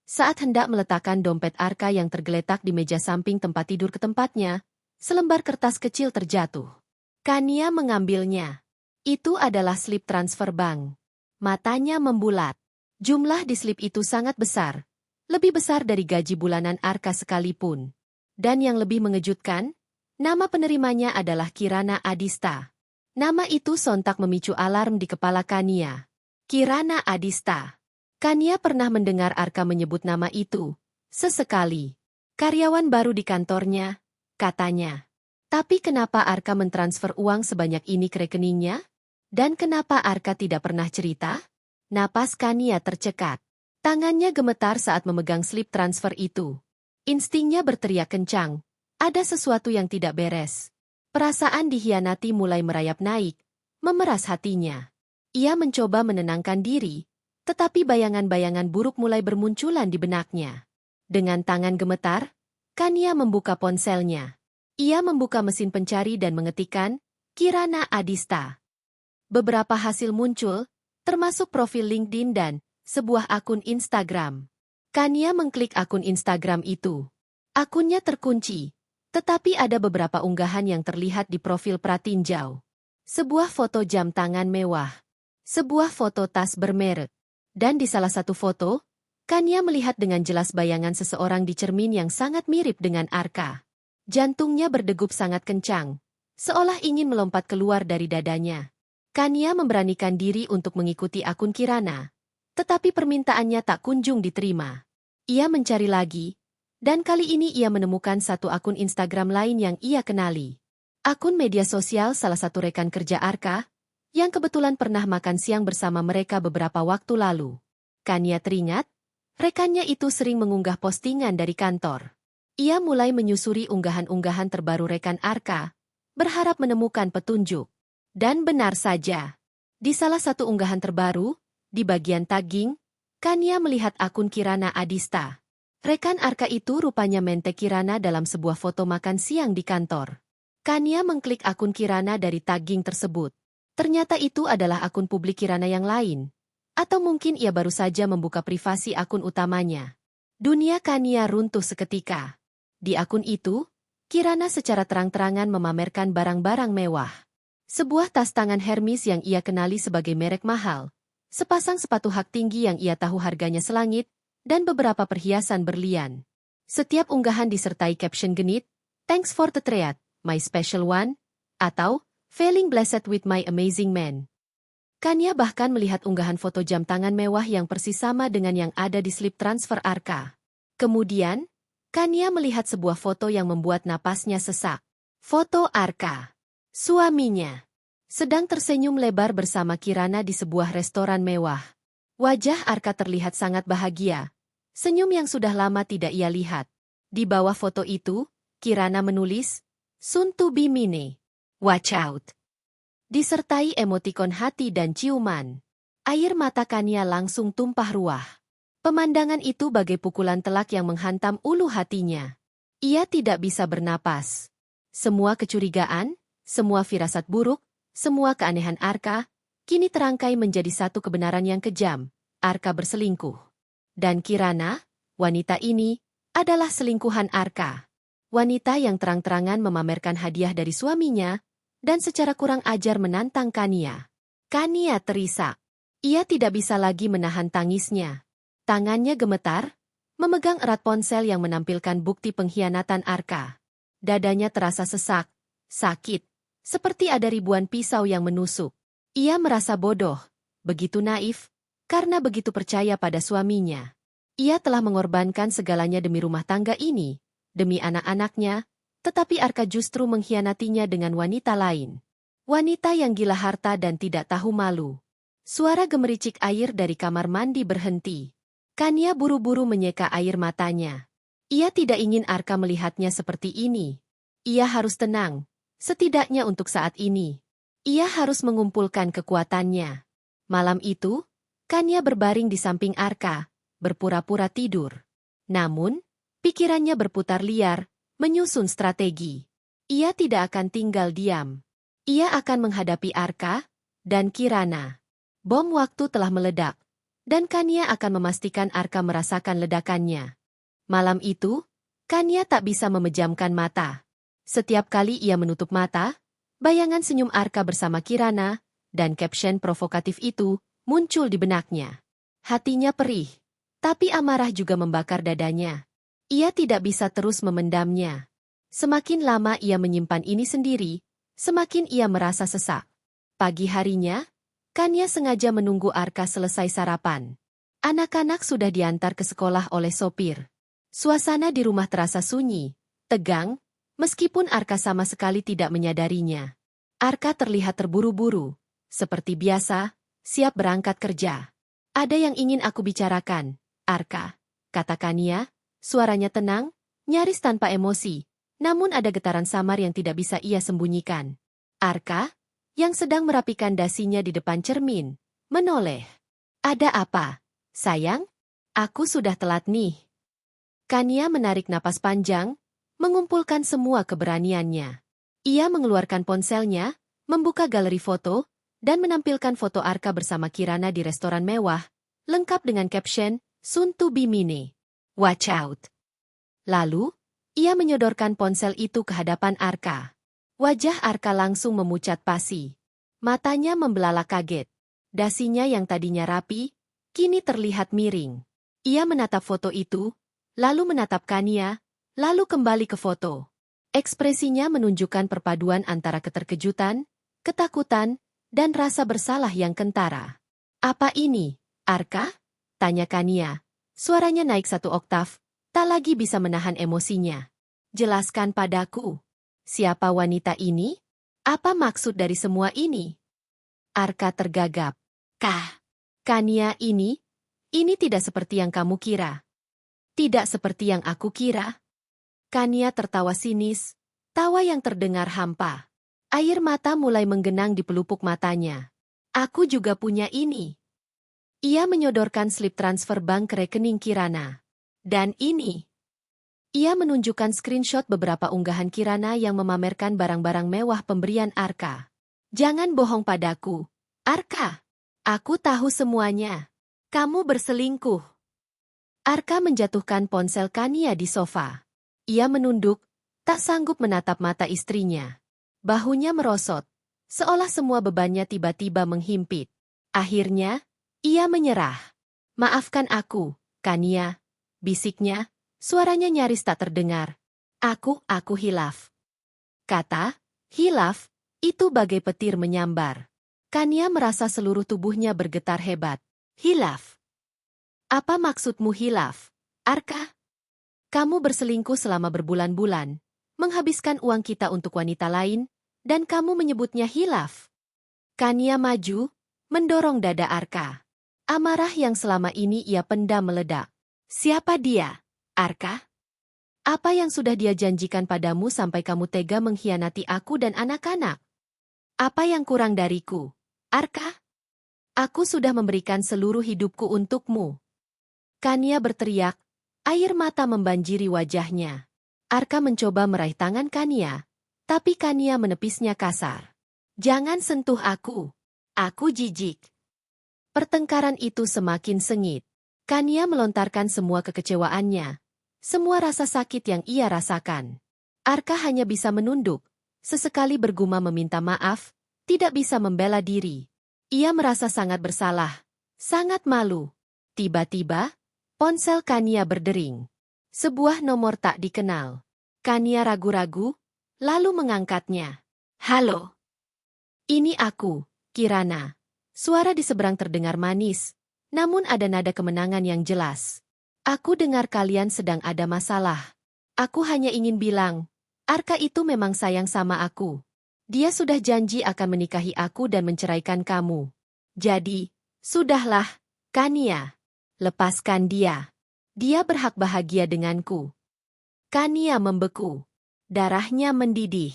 Saat hendak meletakkan dompet Arka yang tergeletak di meja samping tempat tidur ke tempatnya, selembar kertas kecil terjatuh. Kania mengambilnya. Itu adalah slip transfer bank. Matanya membulat. Jumlah di slip itu sangat besar, lebih besar dari gaji bulanan Arka sekalipun. Dan yang lebih mengejutkan, nama penerimanya adalah Kirana Adista. Nama itu sontak memicu alarm di kepala Kania. Kirana Adista. Kania pernah mendengar Arka menyebut nama itu, sesekali. Karyawan baru di kantornya, katanya. Tapi kenapa Arka mentransfer uang sebanyak ini ke rekeningnya? Dan kenapa Arka tidak pernah cerita? Napas Kania tercekat. Tangannya gemetar saat memegang slip transfer itu. Instingnya berteriak kencang, ada sesuatu yang tidak beres. Perasaan dihianati mulai merayap naik, memeras hatinya. Ia mencoba menenangkan diri, tetapi bayangan-bayangan buruk mulai bermunculan di benaknya. Dengan tangan gemetar, Kania membuka ponselnya. Ia membuka mesin pencari dan mengetikkan, Kirana Adista. Beberapa hasil muncul, termasuk profil LinkedIn dan sebuah akun Instagram. Kania mengklik akun Instagram itu. Akunnya terkunci, tetapi ada beberapa unggahan yang terlihat di profil pratinjau. Sebuah foto jam tangan mewah. Sebuah foto tas bermerek. Dan di salah satu foto, Kania melihat dengan jelas bayangan seseorang di cermin yang sangat mirip dengan Arka. Jantungnya berdegup sangat kencang, seolah ingin melompat keluar dari dadanya. Kania memberanikan diri untuk mengikuti akun Kirana, tetapi permintaannya tak kunjung diterima. Ia mencari lagi, dan kali ini ia menemukan satu akun Instagram lain yang ia kenali. Akun media sosial salah satu rekan kerja Arka, yang kebetulan pernah makan siang bersama mereka beberapa waktu lalu. Kania teringat, rekannya itu sering mengunggah postingan dari kantor. Ia mulai menyusuri unggahan-unggahan terbaru rekan Arka, berharap menemukan petunjuk. Dan benar saja. Di salah satu unggahan terbaru, di bagian tagging, Kania melihat akun Kirana Adista. Rekan Arka itu rupanya mentek Kirana dalam sebuah foto makan siang di kantor. Kania mengklik akun Kirana dari tagging tersebut. Ternyata itu adalah akun publik Kirana yang lain. Atau mungkin ia baru saja membuka privasi akun utamanya. Dunia Kania runtuh seketika. Di akun itu, Kirana secara terang-terangan memamerkan barang-barang mewah. Sebuah tas tangan Hermes yang ia kenali sebagai merek mahal. sepasang sepatu hak tinggi yang ia tahu harganya selangit, dan beberapa perhiasan berlian. Setiap unggahan disertai caption genit, "Thanks for the treat, my special one," atau "Feeling blessed with my amazing man." Kanya bahkan melihat unggahan foto jam tangan mewah yang persis sama dengan yang ada di slip transfer Arka. Kemudian, Kanya melihat sebuah foto yang membuat napasnya sesak. Foto Arka, suaminya, sedang tersenyum lebar bersama Kirana di sebuah restoran mewah. Wajah Arka terlihat sangat bahagia. Senyum yang sudah lama tidak ia lihat. Di bawah foto itu, Kirana menulis, "Soon to be mine. Watch out." Disertai emotikon hati dan ciuman. Air mata Kanya langsung tumpah ruah. Pemandangan itu bagai pukulan telak yang menghantam ulu hatinya. Ia tidak bisa bernapas. Semua kecurigaan, semua firasat buruk, semua keanehan Arka, kini terangkai menjadi satu kebenaran yang kejam. Arka berselingkuh. Dan Kirana, wanita ini, adalah selingkuhan Arka. Wanita yang terang-terangan memamerkan hadiah dari suaminya, dan secara kurang ajar menantang Kania. Kania terisak. Ia tidak bisa lagi menahan tangisnya. Tangannya gemetar, memegang erat ponsel yang menampilkan bukti pengkhianatan Arka. Dadanya terasa sesak, sakit, seperti ada ribuan pisau yang menusuk. Ia merasa bodoh, begitu naif, karena begitu percaya pada suaminya. Ia telah mengorbankan segalanya demi rumah tangga ini, demi anak-anaknya, tetapi Arka justru mengkhianatinya dengan wanita lain. Wanita yang gila harta dan tidak tahu malu. Suara gemericik air dari kamar mandi berhenti. Kania buru-buru menyeka air matanya. Ia tidak ingin Arka melihatnya seperti ini. Ia harus tenang. Setidaknya untuk saat ini. Ia harus mengumpulkan kekuatannya. Malam itu, Kanya berbaring di samping Arka, berpura-pura tidur. Namun, pikirannya berputar liar, menyusun strategi. Ia tidak akan tinggal diam. Ia akan menghadapi Arka dan Kirana. Bom waktu telah meledak, dan Kanya akan memastikan Arka merasakan ledakannya. Malam itu, Kanya tak bisa memejamkan mata. Setiap kali ia menutup mata, bayangan senyum Arka bersama Kirana, dan caption provokatif itu, muncul di benaknya. Hatinya perih, tapi amarah juga membakar dadanya. Ia tidak bisa terus memendamnya. Semakin lama ia menyimpan ini sendiri, semakin ia merasa sesak. Pagi harinya, Kanya sengaja menunggu Arka selesai sarapan. Anak-anak sudah diantar ke sekolah oleh sopir. Suasana di rumah terasa sunyi, tegang, meskipun Arka sama sekali tidak menyadarinya. Arka terlihat terburu-buru, seperti biasa, siap berangkat kerja. "Ada yang ingin aku bicarakan, Arka," kata Kania, suaranya tenang, nyaris tanpa emosi, namun ada getaran samar yang tidak bisa ia sembunyikan. Arka, yang sedang merapikan dasinya di depan cermin, menoleh. "Ada apa, sayang? Aku sudah telat nih." Kania menarik napas panjang, mengumpulkan semua keberaniannya. Ia mengeluarkan ponselnya, membuka galeri foto, dan menampilkan foto Arka bersama Kirana di restoran mewah, lengkap dengan caption, "Soon to be mine. Watch out." Lalu, ia menyodorkan ponsel itu ke hadapan Arka. Wajah Arka langsung memucat pasi. Matanya membelalak kaget. Dasinya yang tadinya rapi, kini terlihat miring. Ia menatap foto itu, lalu menatap Kania, lalu kembali ke foto. Ekspresinya menunjukkan perpaduan antara keterkejutan, ketakutan, dan rasa bersalah yang kentara. "Apa ini, Arka?" tanya Kania. Suaranya naik satu oktav, tak lagi bisa menahan emosinya. "Jelaskan padaku, siapa wanita ini? Apa maksud dari semua ini?" Arka tergagap. Kania, ini tidak seperti yang kamu kira. Tidak seperti yang aku kira." Kania tertawa sinis, tawa yang terdengar hampa. Air mata mulai menggenang di pelupuk matanya. "Aku juga punya ini." Ia menyodorkan slip transfer bank ke rekening Kirana. "Dan ini." Ia menunjukkan screenshot beberapa unggahan Kirana yang memamerkan barang-barang mewah pemberian Arka. "Jangan bohong padaku, Arka. Aku tahu semuanya. Kamu berselingkuh." Arka menjatuhkan ponsel Kania di sofa. Ia menunduk, tak sanggup menatap mata istrinya. Bahunya merosot, seolah semua bebannya tiba-tiba menghimpit. Akhirnya, Ia menyerah. Maafkan aku, Kania, bisiknya, suaranya nyaris tak terdengar. Aku hilaf. Kata, hilaf, itu bagai petir menyambar. Kania merasa seluruh tubuhnya bergetar hebat. Hilaf. Apa maksudmu hilaf, Arka? Kamu berselingkuh selama berbulan-bulan, menghabiskan uang kita untuk wanita lain, dan kamu menyebutnya hilaf. Kania maju, mendorong dada Arka. Amarah yang selama ini ia pendam meledak. Siapa dia, Arka? Apa yang sudah dia janjikan padamu sampai kamu tega mengkhianati aku dan anak-anak? Apa yang kurang dariku, Arka? Aku sudah memberikan seluruh hidupku untukmu. Kania berteriak, air mata membanjiri wajahnya. Arka mencoba meraih tangan Kania, tapi Kania menepisnya kasar. Jangan sentuh aku. Aku jijik. Pertengkaran itu semakin sengit. Kania melontarkan semua kekecewaannya, semua rasa sakit yang ia rasakan. Arka hanya bisa menunduk, sesekali bergumam meminta maaf, tidak bisa membela diri. Ia merasa sangat bersalah, sangat malu. Tiba-tiba, ponsel Kania berdering. Sebuah nomor tak dikenal. Kania ragu-ragu, lalu mengangkatnya. Halo. Ini aku, Kirana. Suara di seberang terdengar manis, namun ada nada kemenangan yang jelas. Aku dengar kalian sedang ada masalah. Aku hanya ingin bilang, Arka itu memang sayang sama aku. Dia sudah janji akan menikahi aku dan menceraikan kamu. Jadi, sudahlah, Kania. Lepaskan dia. Dia berhak bahagia denganku. Kania membeku. Darahnya mendidih.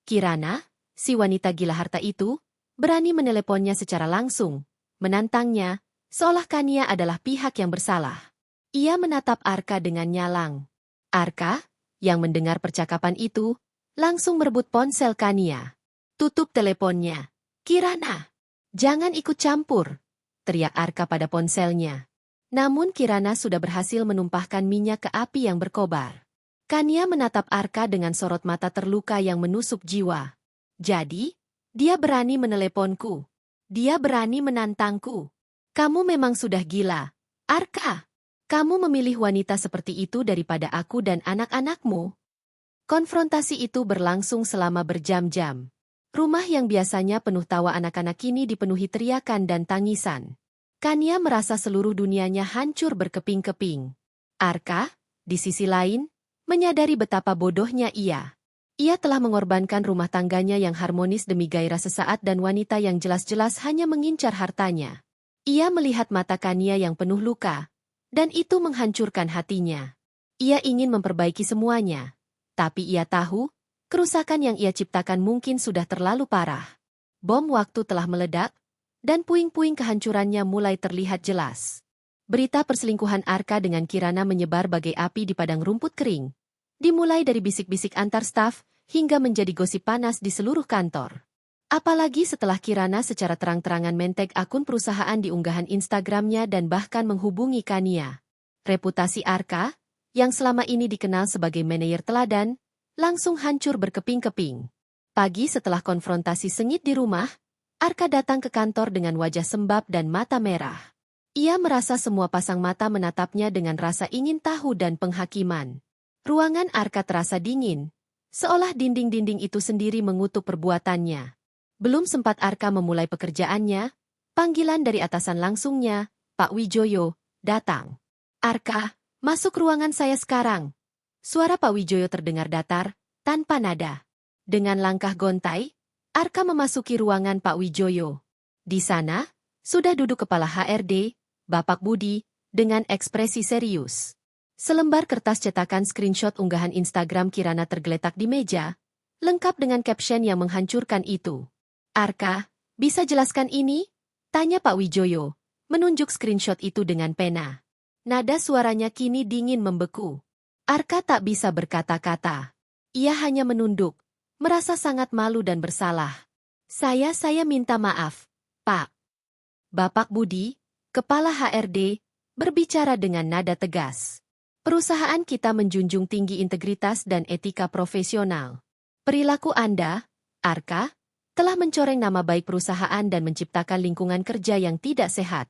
Kirana, si wanita gila harta itu, berani meneleponnya secara langsung, menantangnya, seolah Kania adalah pihak yang bersalah. Ia menatap Arka dengan nyalang. Arka, yang mendengar percakapan itu, langsung merebut ponsel Kania. Tutup teleponnya. Kirana, jangan ikut campur, teriak Arka pada ponselnya. Namun Kirana sudah berhasil menumpahkan minyak ke api yang berkobar. Kania menatap Arka dengan sorot mata terluka yang menusuk jiwa. Jadi, dia berani meneleponku. Dia berani menantangku. Kamu memang sudah gila, Arka. Kamu memilih wanita seperti itu daripada aku dan anak-anakmu. Konfrontasi itu berlangsung selama berjam-jam. Rumah yang biasanya penuh tawa anak-anak kini dipenuhi teriakan dan tangisan. Kania merasa seluruh dunianya hancur berkeping-keping. Arka, di sisi lain, menyadari betapa bodohnya ia. Ia telah mengorbankan rumah tangganya yang harmonis demi gairah sesaat dan wanita yang jelas-jelas hanya mengincar hartanya. Ia melihat mata Kania yang penuh luka, dan itu menghancurkan hatinya. Ia ingin memperbaiki semuanya, tapi ia tahu, kerusakan yang ia ciptakan mungkin sudah terlalu parah. Bom waktu telah meledak, dan puing-puing kehancurannya mulai terlihat jelas. Berita perselingkuhan Arka dengan Kirana menyebar bagai api di padang rumput kering. Dimulai dari bisik-bisik antar staf, hingga menjadi gosip panas di seluruh kantor. Apalagi setelah Kirana secara terang-terangan menteg akun perusahaan di unggahan Instagramnya dan bahkan menghubungi Kania. Reputasi Arka, yang selama ini dikenal sebagai manajer teladan, langsung hancur berkeping-keping. Pagi setelah konfrontasi sengit di rumah, Arka datang ke kantor dengan wajah sembab dan mata merah. Ia merasa semua pasang mata menatapnya dengan rasa ingin tahu dan penghakiman. Ruangan Arka terasa dingin, seolah dinding-dinding itu sendiri mengutuk perbuatannya. Belum sempat Arka memulai pekerjaannya, panggilan dari atasan langsungnya, Pak Wijoyo, datang. Arka, masuk ruangan saya sekarang. Suara Pak Wijoyo terdengar datar, tanpa nada. Dengan langkah gontai, Arka memasuki ruangan Pak Wijoyo. Di sana, sudah duduk kepala HRD, Bapak Budi, dengan ekspresi serius. Selembar kertas cetakan screenshot unggahan Instagram Kirana tergeletak di meja, lengkap dengan caption yang menghancurkan itu. Arka, bisa jelaskan ini? Tanya Pak Wijoyo, menunjuk screenshot itu dengan pena. Nada suaranya kini dingin membeku. Arka tak bisa berkata-kata. Ia hanya menunduk, merasa sangat malu dan bersalah. Saya minta maaf, Pak. Bapak Budi, Kepala HRD, berbicara dengan nada tegas. Perusahaan kita menjunjung tinggi integritas dan etika profesional. Perilaku Anda, Arka, telah mencoreng nama baik perusahaan dan menciptakan lingkungan kerja yang tidak sehat.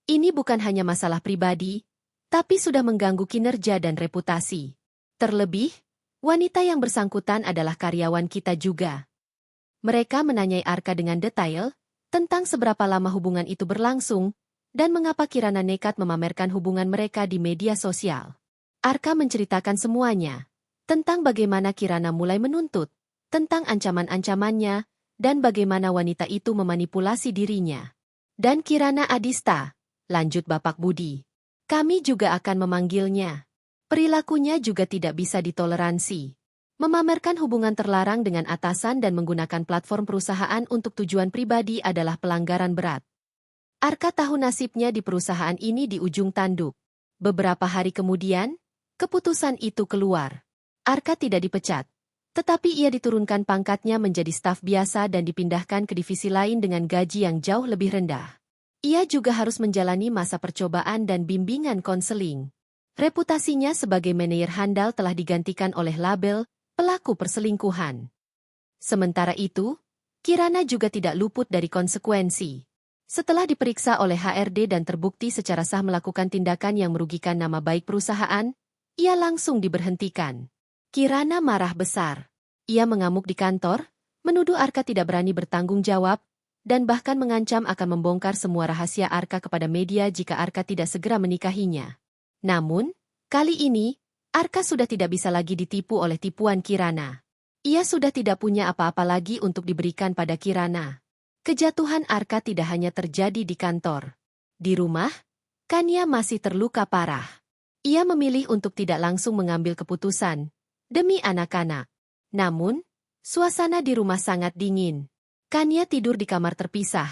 Ini bukan hanya masalah pribadi, tapi sudah mengganggu kinerja dan reputasi. Terlebih, wanita yang bersangkutan adalah karyawan kita juga. Mereka menanyai Arka dengan detail tentang seberapa lama hubungan itu berlangsung dan mengapa Kirana nekat memamerkan hubungan mereka di media sosial. Arka menceritakan semuanya, tentang bagaimana Kirana mulai menuntut, tentang ancaman-ancamannya, dan bagaimana wanita itu memanipulasi dirinya. Dan Kirana Adista, lanjut Bapak Budi. Kami juga akan memanggilnya. Perilakunya juga tidak bisa ditoleransi. Memamerkan hubungan terlarang dengan atasan dan menggunakan platform perusahaan untuk tujuan pribadi adalah pelanggaran berat. Arka tahu nasibnya di perusahaan ini di ujung tanduk. Beberapa hari kemudian, keputusan itu keluar. Arka tidak dipecat, tetapi ia diturunkan pangkatnya menjadi staf biasa dan dipindahkan ke divisi lain dengan gaji yang jauh lebih rendah. Ia juga harus menjalani masa percobaan dan bimbingan konseling. Reputasinya sebagai manajer handal telah digantikan oleh label pelaku perselingkuhan. Sementara itu, Kirana juga tidak luput dari konsekuensi. Setelah diperiksa oleh HRD dan terbukti secara sah melakukan tindakan yang merugikan nama baik perusahaan, ia langsung diberhentikan. Kirana marah besar. Ia mengamuk di kantor, menuduh Arka tidak berani bertanggung jawab, dan bahkan mengancam akan membongkar semua rahasia Arka kepada media jika Arka tidak segera menikahinya. Namun, kali ini, Arka sudah tidak bisa lagi ditipu oleh tipuan Kirana. Ia sudah tidak punya apa-apa lagi untuk diberikan pada Kirana. Kejatuhan Arka tidak hanya terjadi di kantor. Di rumah, Kania masih terluka parah. Ia memilih untuk tidak langsung mengambil keputusan demi anak-anak. Namun, suasana di rumah sangat dingin. Kania tidur di kamar terpisah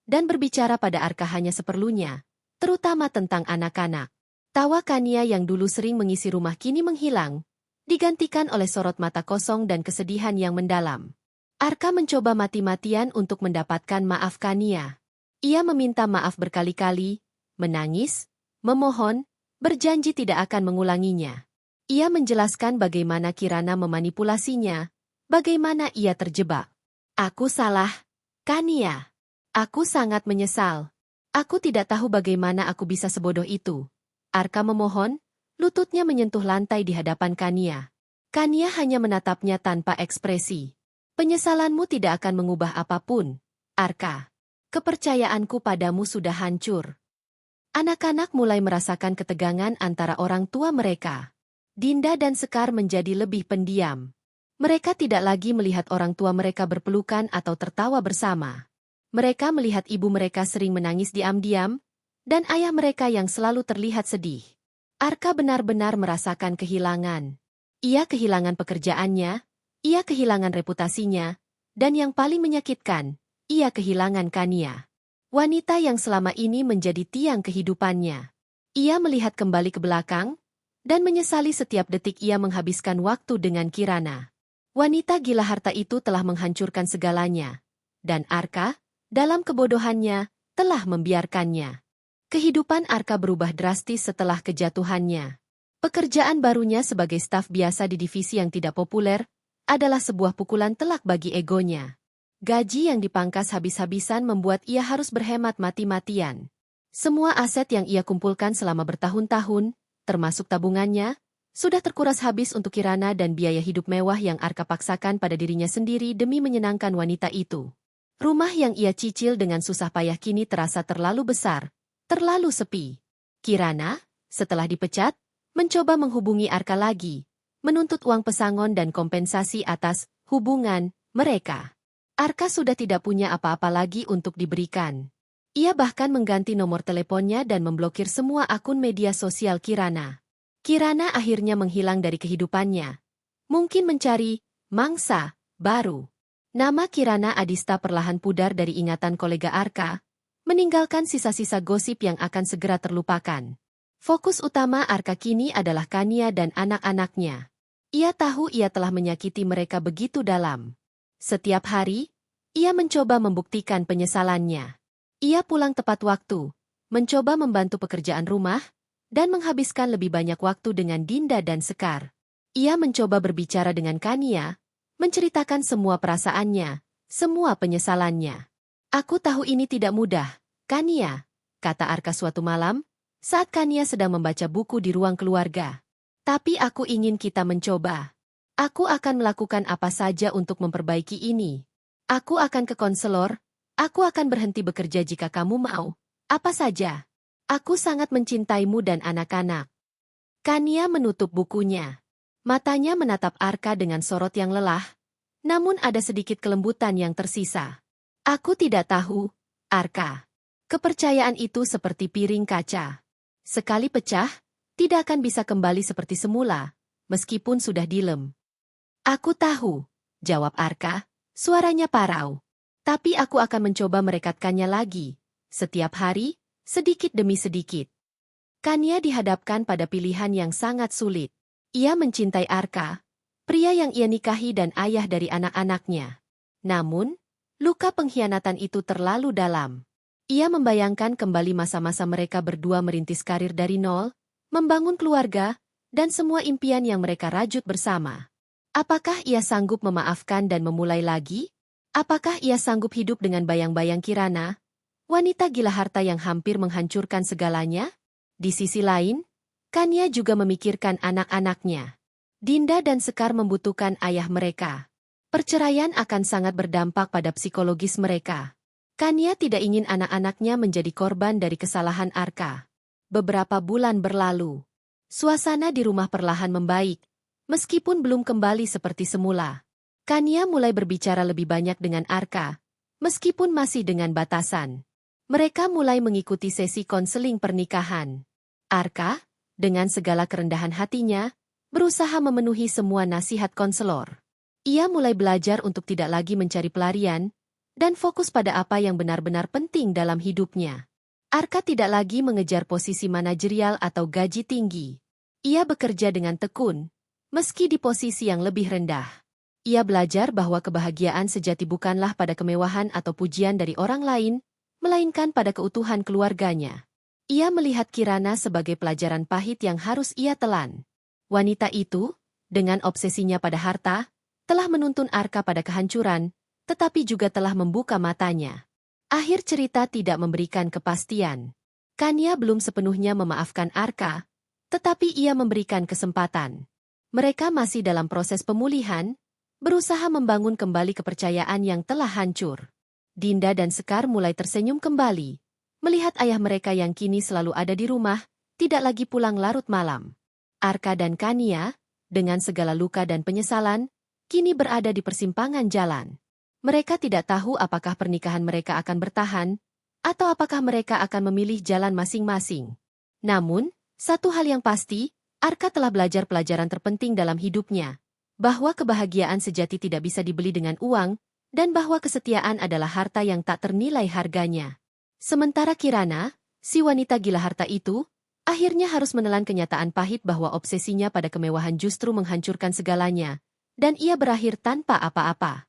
dan berbicara pada Arka hanya seperlunya, terutama tentang anak-anak. Tawa Kania yang dulu sering mengisi rumah kini menghilang, digantikan oleh sorot mata kosong dan kesedihan yang mendalam. Arka mencoba mati-matian untuk mendapatkan maaf Kania. Ia meminta maaf berkali-kali, menangis, memohon, berjanji tidak akan mengulanginya. Ia menjelaskan bagaimana Kirana memanipulasinya, bagaimana ia terjebak. Aku salah, Kania. Aku sangat menyesal. Aku tidak tahu bagaimana aku bisa sebodoh itu. Arka memohon, lututnya menyentuh lantai di hadapan Kania. Kania hanya menatapnya tanpa ekspresi. Penyesalanmu tidak akan mengubah apapun, Arka. Kepercayaanku padamu sudah hancur. Anak-anak mulai merasakan ketegangan antara orang tua mereka. Dinda dan Sekar menjadi lebih pendiam. Mereka tidak lagi melihat orang tua mereka berpelukan atau tertawa bersama. Mereka melihat ibu mereka sering menangis diam-diam, dan ayah mereka yang selalu terlihat sedih. Arka benar-benar merasakan kehilangan. Ia kehilangan pekerjaannya, ia kehilangan reputasinya, dan yang paling menyakitkan, ia kehilangan Kania. Wanita yang selama ini menjadi tiang kehidupannya. Ia melihat kembali ke belakang, dan menyesali setiap detik ia menghabiskan waktu dengan Kirana. Wanita gila harta itu telah menghancurkan segalanya. Dan Arka, dalam kebodohannya, telah membiarkannya. Kehidupan Arka berubah drastis setelah kejatuhannya. Pekerjaan barunya sebagai staf biasa di divisi yang tidak populer adalah sebuah pukulan telak bagi egonya. Gaji yang dipangkas habis-habisan membuat ia harus berhemat mati-matian. Semua aset yang ia kumpulkan selama bertahun-tahun, termasuk tabungannya, sudah terkuras habis untuk Kirana dan biaya hidup mewah yang Arka paksakan pada dirinya sendiri demi menyenangkan wanita itu. Rumah yang ia cicil dengan susah payah kini terasa terlalu besar, terlalu sepi. Kirana, setelah dipecat, mencoba menghubungi Arka lagi, menuntut uang pesangon dan kompensasi atas hubungan mereka. Arka sudah tidak punya apa-apa lagi untuk diberikan. Ia bahkan mengganti nomor teleponnya dan memblokir semua akun media sosial Kirana. Kirana akhirnya menghilang dari kehidupannya. Mungkin mencari mangsa baru. Nama Kirana Adista perlahan pudar dari ingatan kolega Arka, meninggalkan sisa-sisa gosip yang akan segera terlupakan. Fokus utama Arka kini adalah Kania dan anak-anaknya. Ia tahu ia telah menyakiti mereka begitu dalam. Setiap hari, ia mencoba membuktikan penyesalannya. Ia pulang tepat waktu, mencoba membantu pekerjaan rumah, dan menghabiskan lebih banyak waktu dengan Dinda dan Sekar. Ia mencoba berbicara dengan Kania, menceritakan semua perasaannya, semua penyesalannya. Aku tahu ini tidak mudah, Kania. kata Arka suatu malam, saat Kania sedang membaca buku di ruang keluarga. Tapi aku ingin kita mencoba. Aku akan melakukan apa saja untuk memperbaiki ini. Aku akan ke konselor, aku akan berhenti bekerja jika kamu mau. Apa saja. Aku sangat mencintaimu dan anak-anak. Kania menutup bukunya. Matanya menatap Arka dengan sorot yang lelah, namun ada sedikit kelembutan yang tersisa. Aku tidak tahu, Arka. Kepercayaan itu seperti piring kaca. Sekali pecah, tidak akan bisa kembali seperti semula, meskipun sudah dilem. Aku tahu, jawab Arka, suaranya parau. Tapi aku akan mencoba merekatkannya lagi, setiap hari, sedikit demi sedikit. Kania dihadapkan pada pilihan yang sangat sulit. Ia mencintai Arka, pria yang ia nikahi dan ayah dari anak-anaknya. Namun, luka pengkhianatan itu terlalu dalam. Ia membayangkan kembali masa-masa mereka berdua merintis karir dari nol, membangun keluarga, dan semua impian yang mereka rajut bersama. Apakah ia sanggup memaafkan dan memulai lagi? Apakah ia sanggup hidup dengan bayang-bayang Kirana, wanita gila harta yang hampir menghancurkan segalanya? Di sisi lain, Kania juga memikirkan anak-anaknya. Dinda dan Sekar membutuhkan ayah mereka. Perceraian akan sangat berdampak pada psikologis mereka. Kania tidak ingin anak-anaknya menjadi korban dari kesalahan Arka. Beberapa bulan berlalu. Suasana di rumah perlahan membaik, meskipun belum kembali seperti semula. Kania mulai berbicara lebih banyak dengan Arka, meskipun masih dengan batasan. Mereka mulai mengikuti sesi konseling pernikahan. Arka, dengan segala kerendahan hatinya, berusaha memenuhi semua nasihat konselor. Ia mulai belajar untuk tidak lagi mencari pelarian, dan fokus pada apa yang benar-benar penting dalam hidupnya. Arka tidak lagi mengejar posisi manajerial atau gaji tinggi. Ia bekerja dengan tekun, meski di posisi yang lebih rendah. Ia belajar bahwa kebahagiaan sejati bukanlah pada kemewahan atau pujian dari orang lain, melainkan pada keutuhan keluarganya. Ia melihat Kirana sebagai pelajaran pahit yang harus ia telan. Wanita itu, dengan obsesinya pada harta, telah menuntun Arka pada kehancuran, tetapi juga telah membuka matanya. Akhir cerita tidak memberikan kepastian. Kania belum sepenuhnya memaafkan Arka, tetapi ia memberikan kesempatan. Mereka masih dalam proses pemulihan, berusaha membangun kembali kepercayaan yang telah hancur. Dinda dan Sekar mulai tersenyum kembali, melihat ayah mereka yang kini selalu ada di rumah, tidak lagi pulang larut malam. Arka dan Kania, dengan segala luka dan penyesalan, kini berada di persimpangan jalan. Mereka tidak tahu apakah pernikahan mereka akan bertahan, atau apakah mereka akan memilih jalan masing-masing. Namun, satu hal yang pasti, Arka telah belajar pelajaran terpenting dalam hidupnya, bahwa kebahagiaan sejati tidak bisa dibeli dengan uang, dan bahwa kesetiaan adalah harta yang tak ternilai harganya. Sementara Kirana, si wanita gila harta itu, akhirnya harus menelan kenyataan pahit bahwa obsesinya pada kemewahan justru menghancurkan segalanya, dan ia berakhir tanpa apa-apa.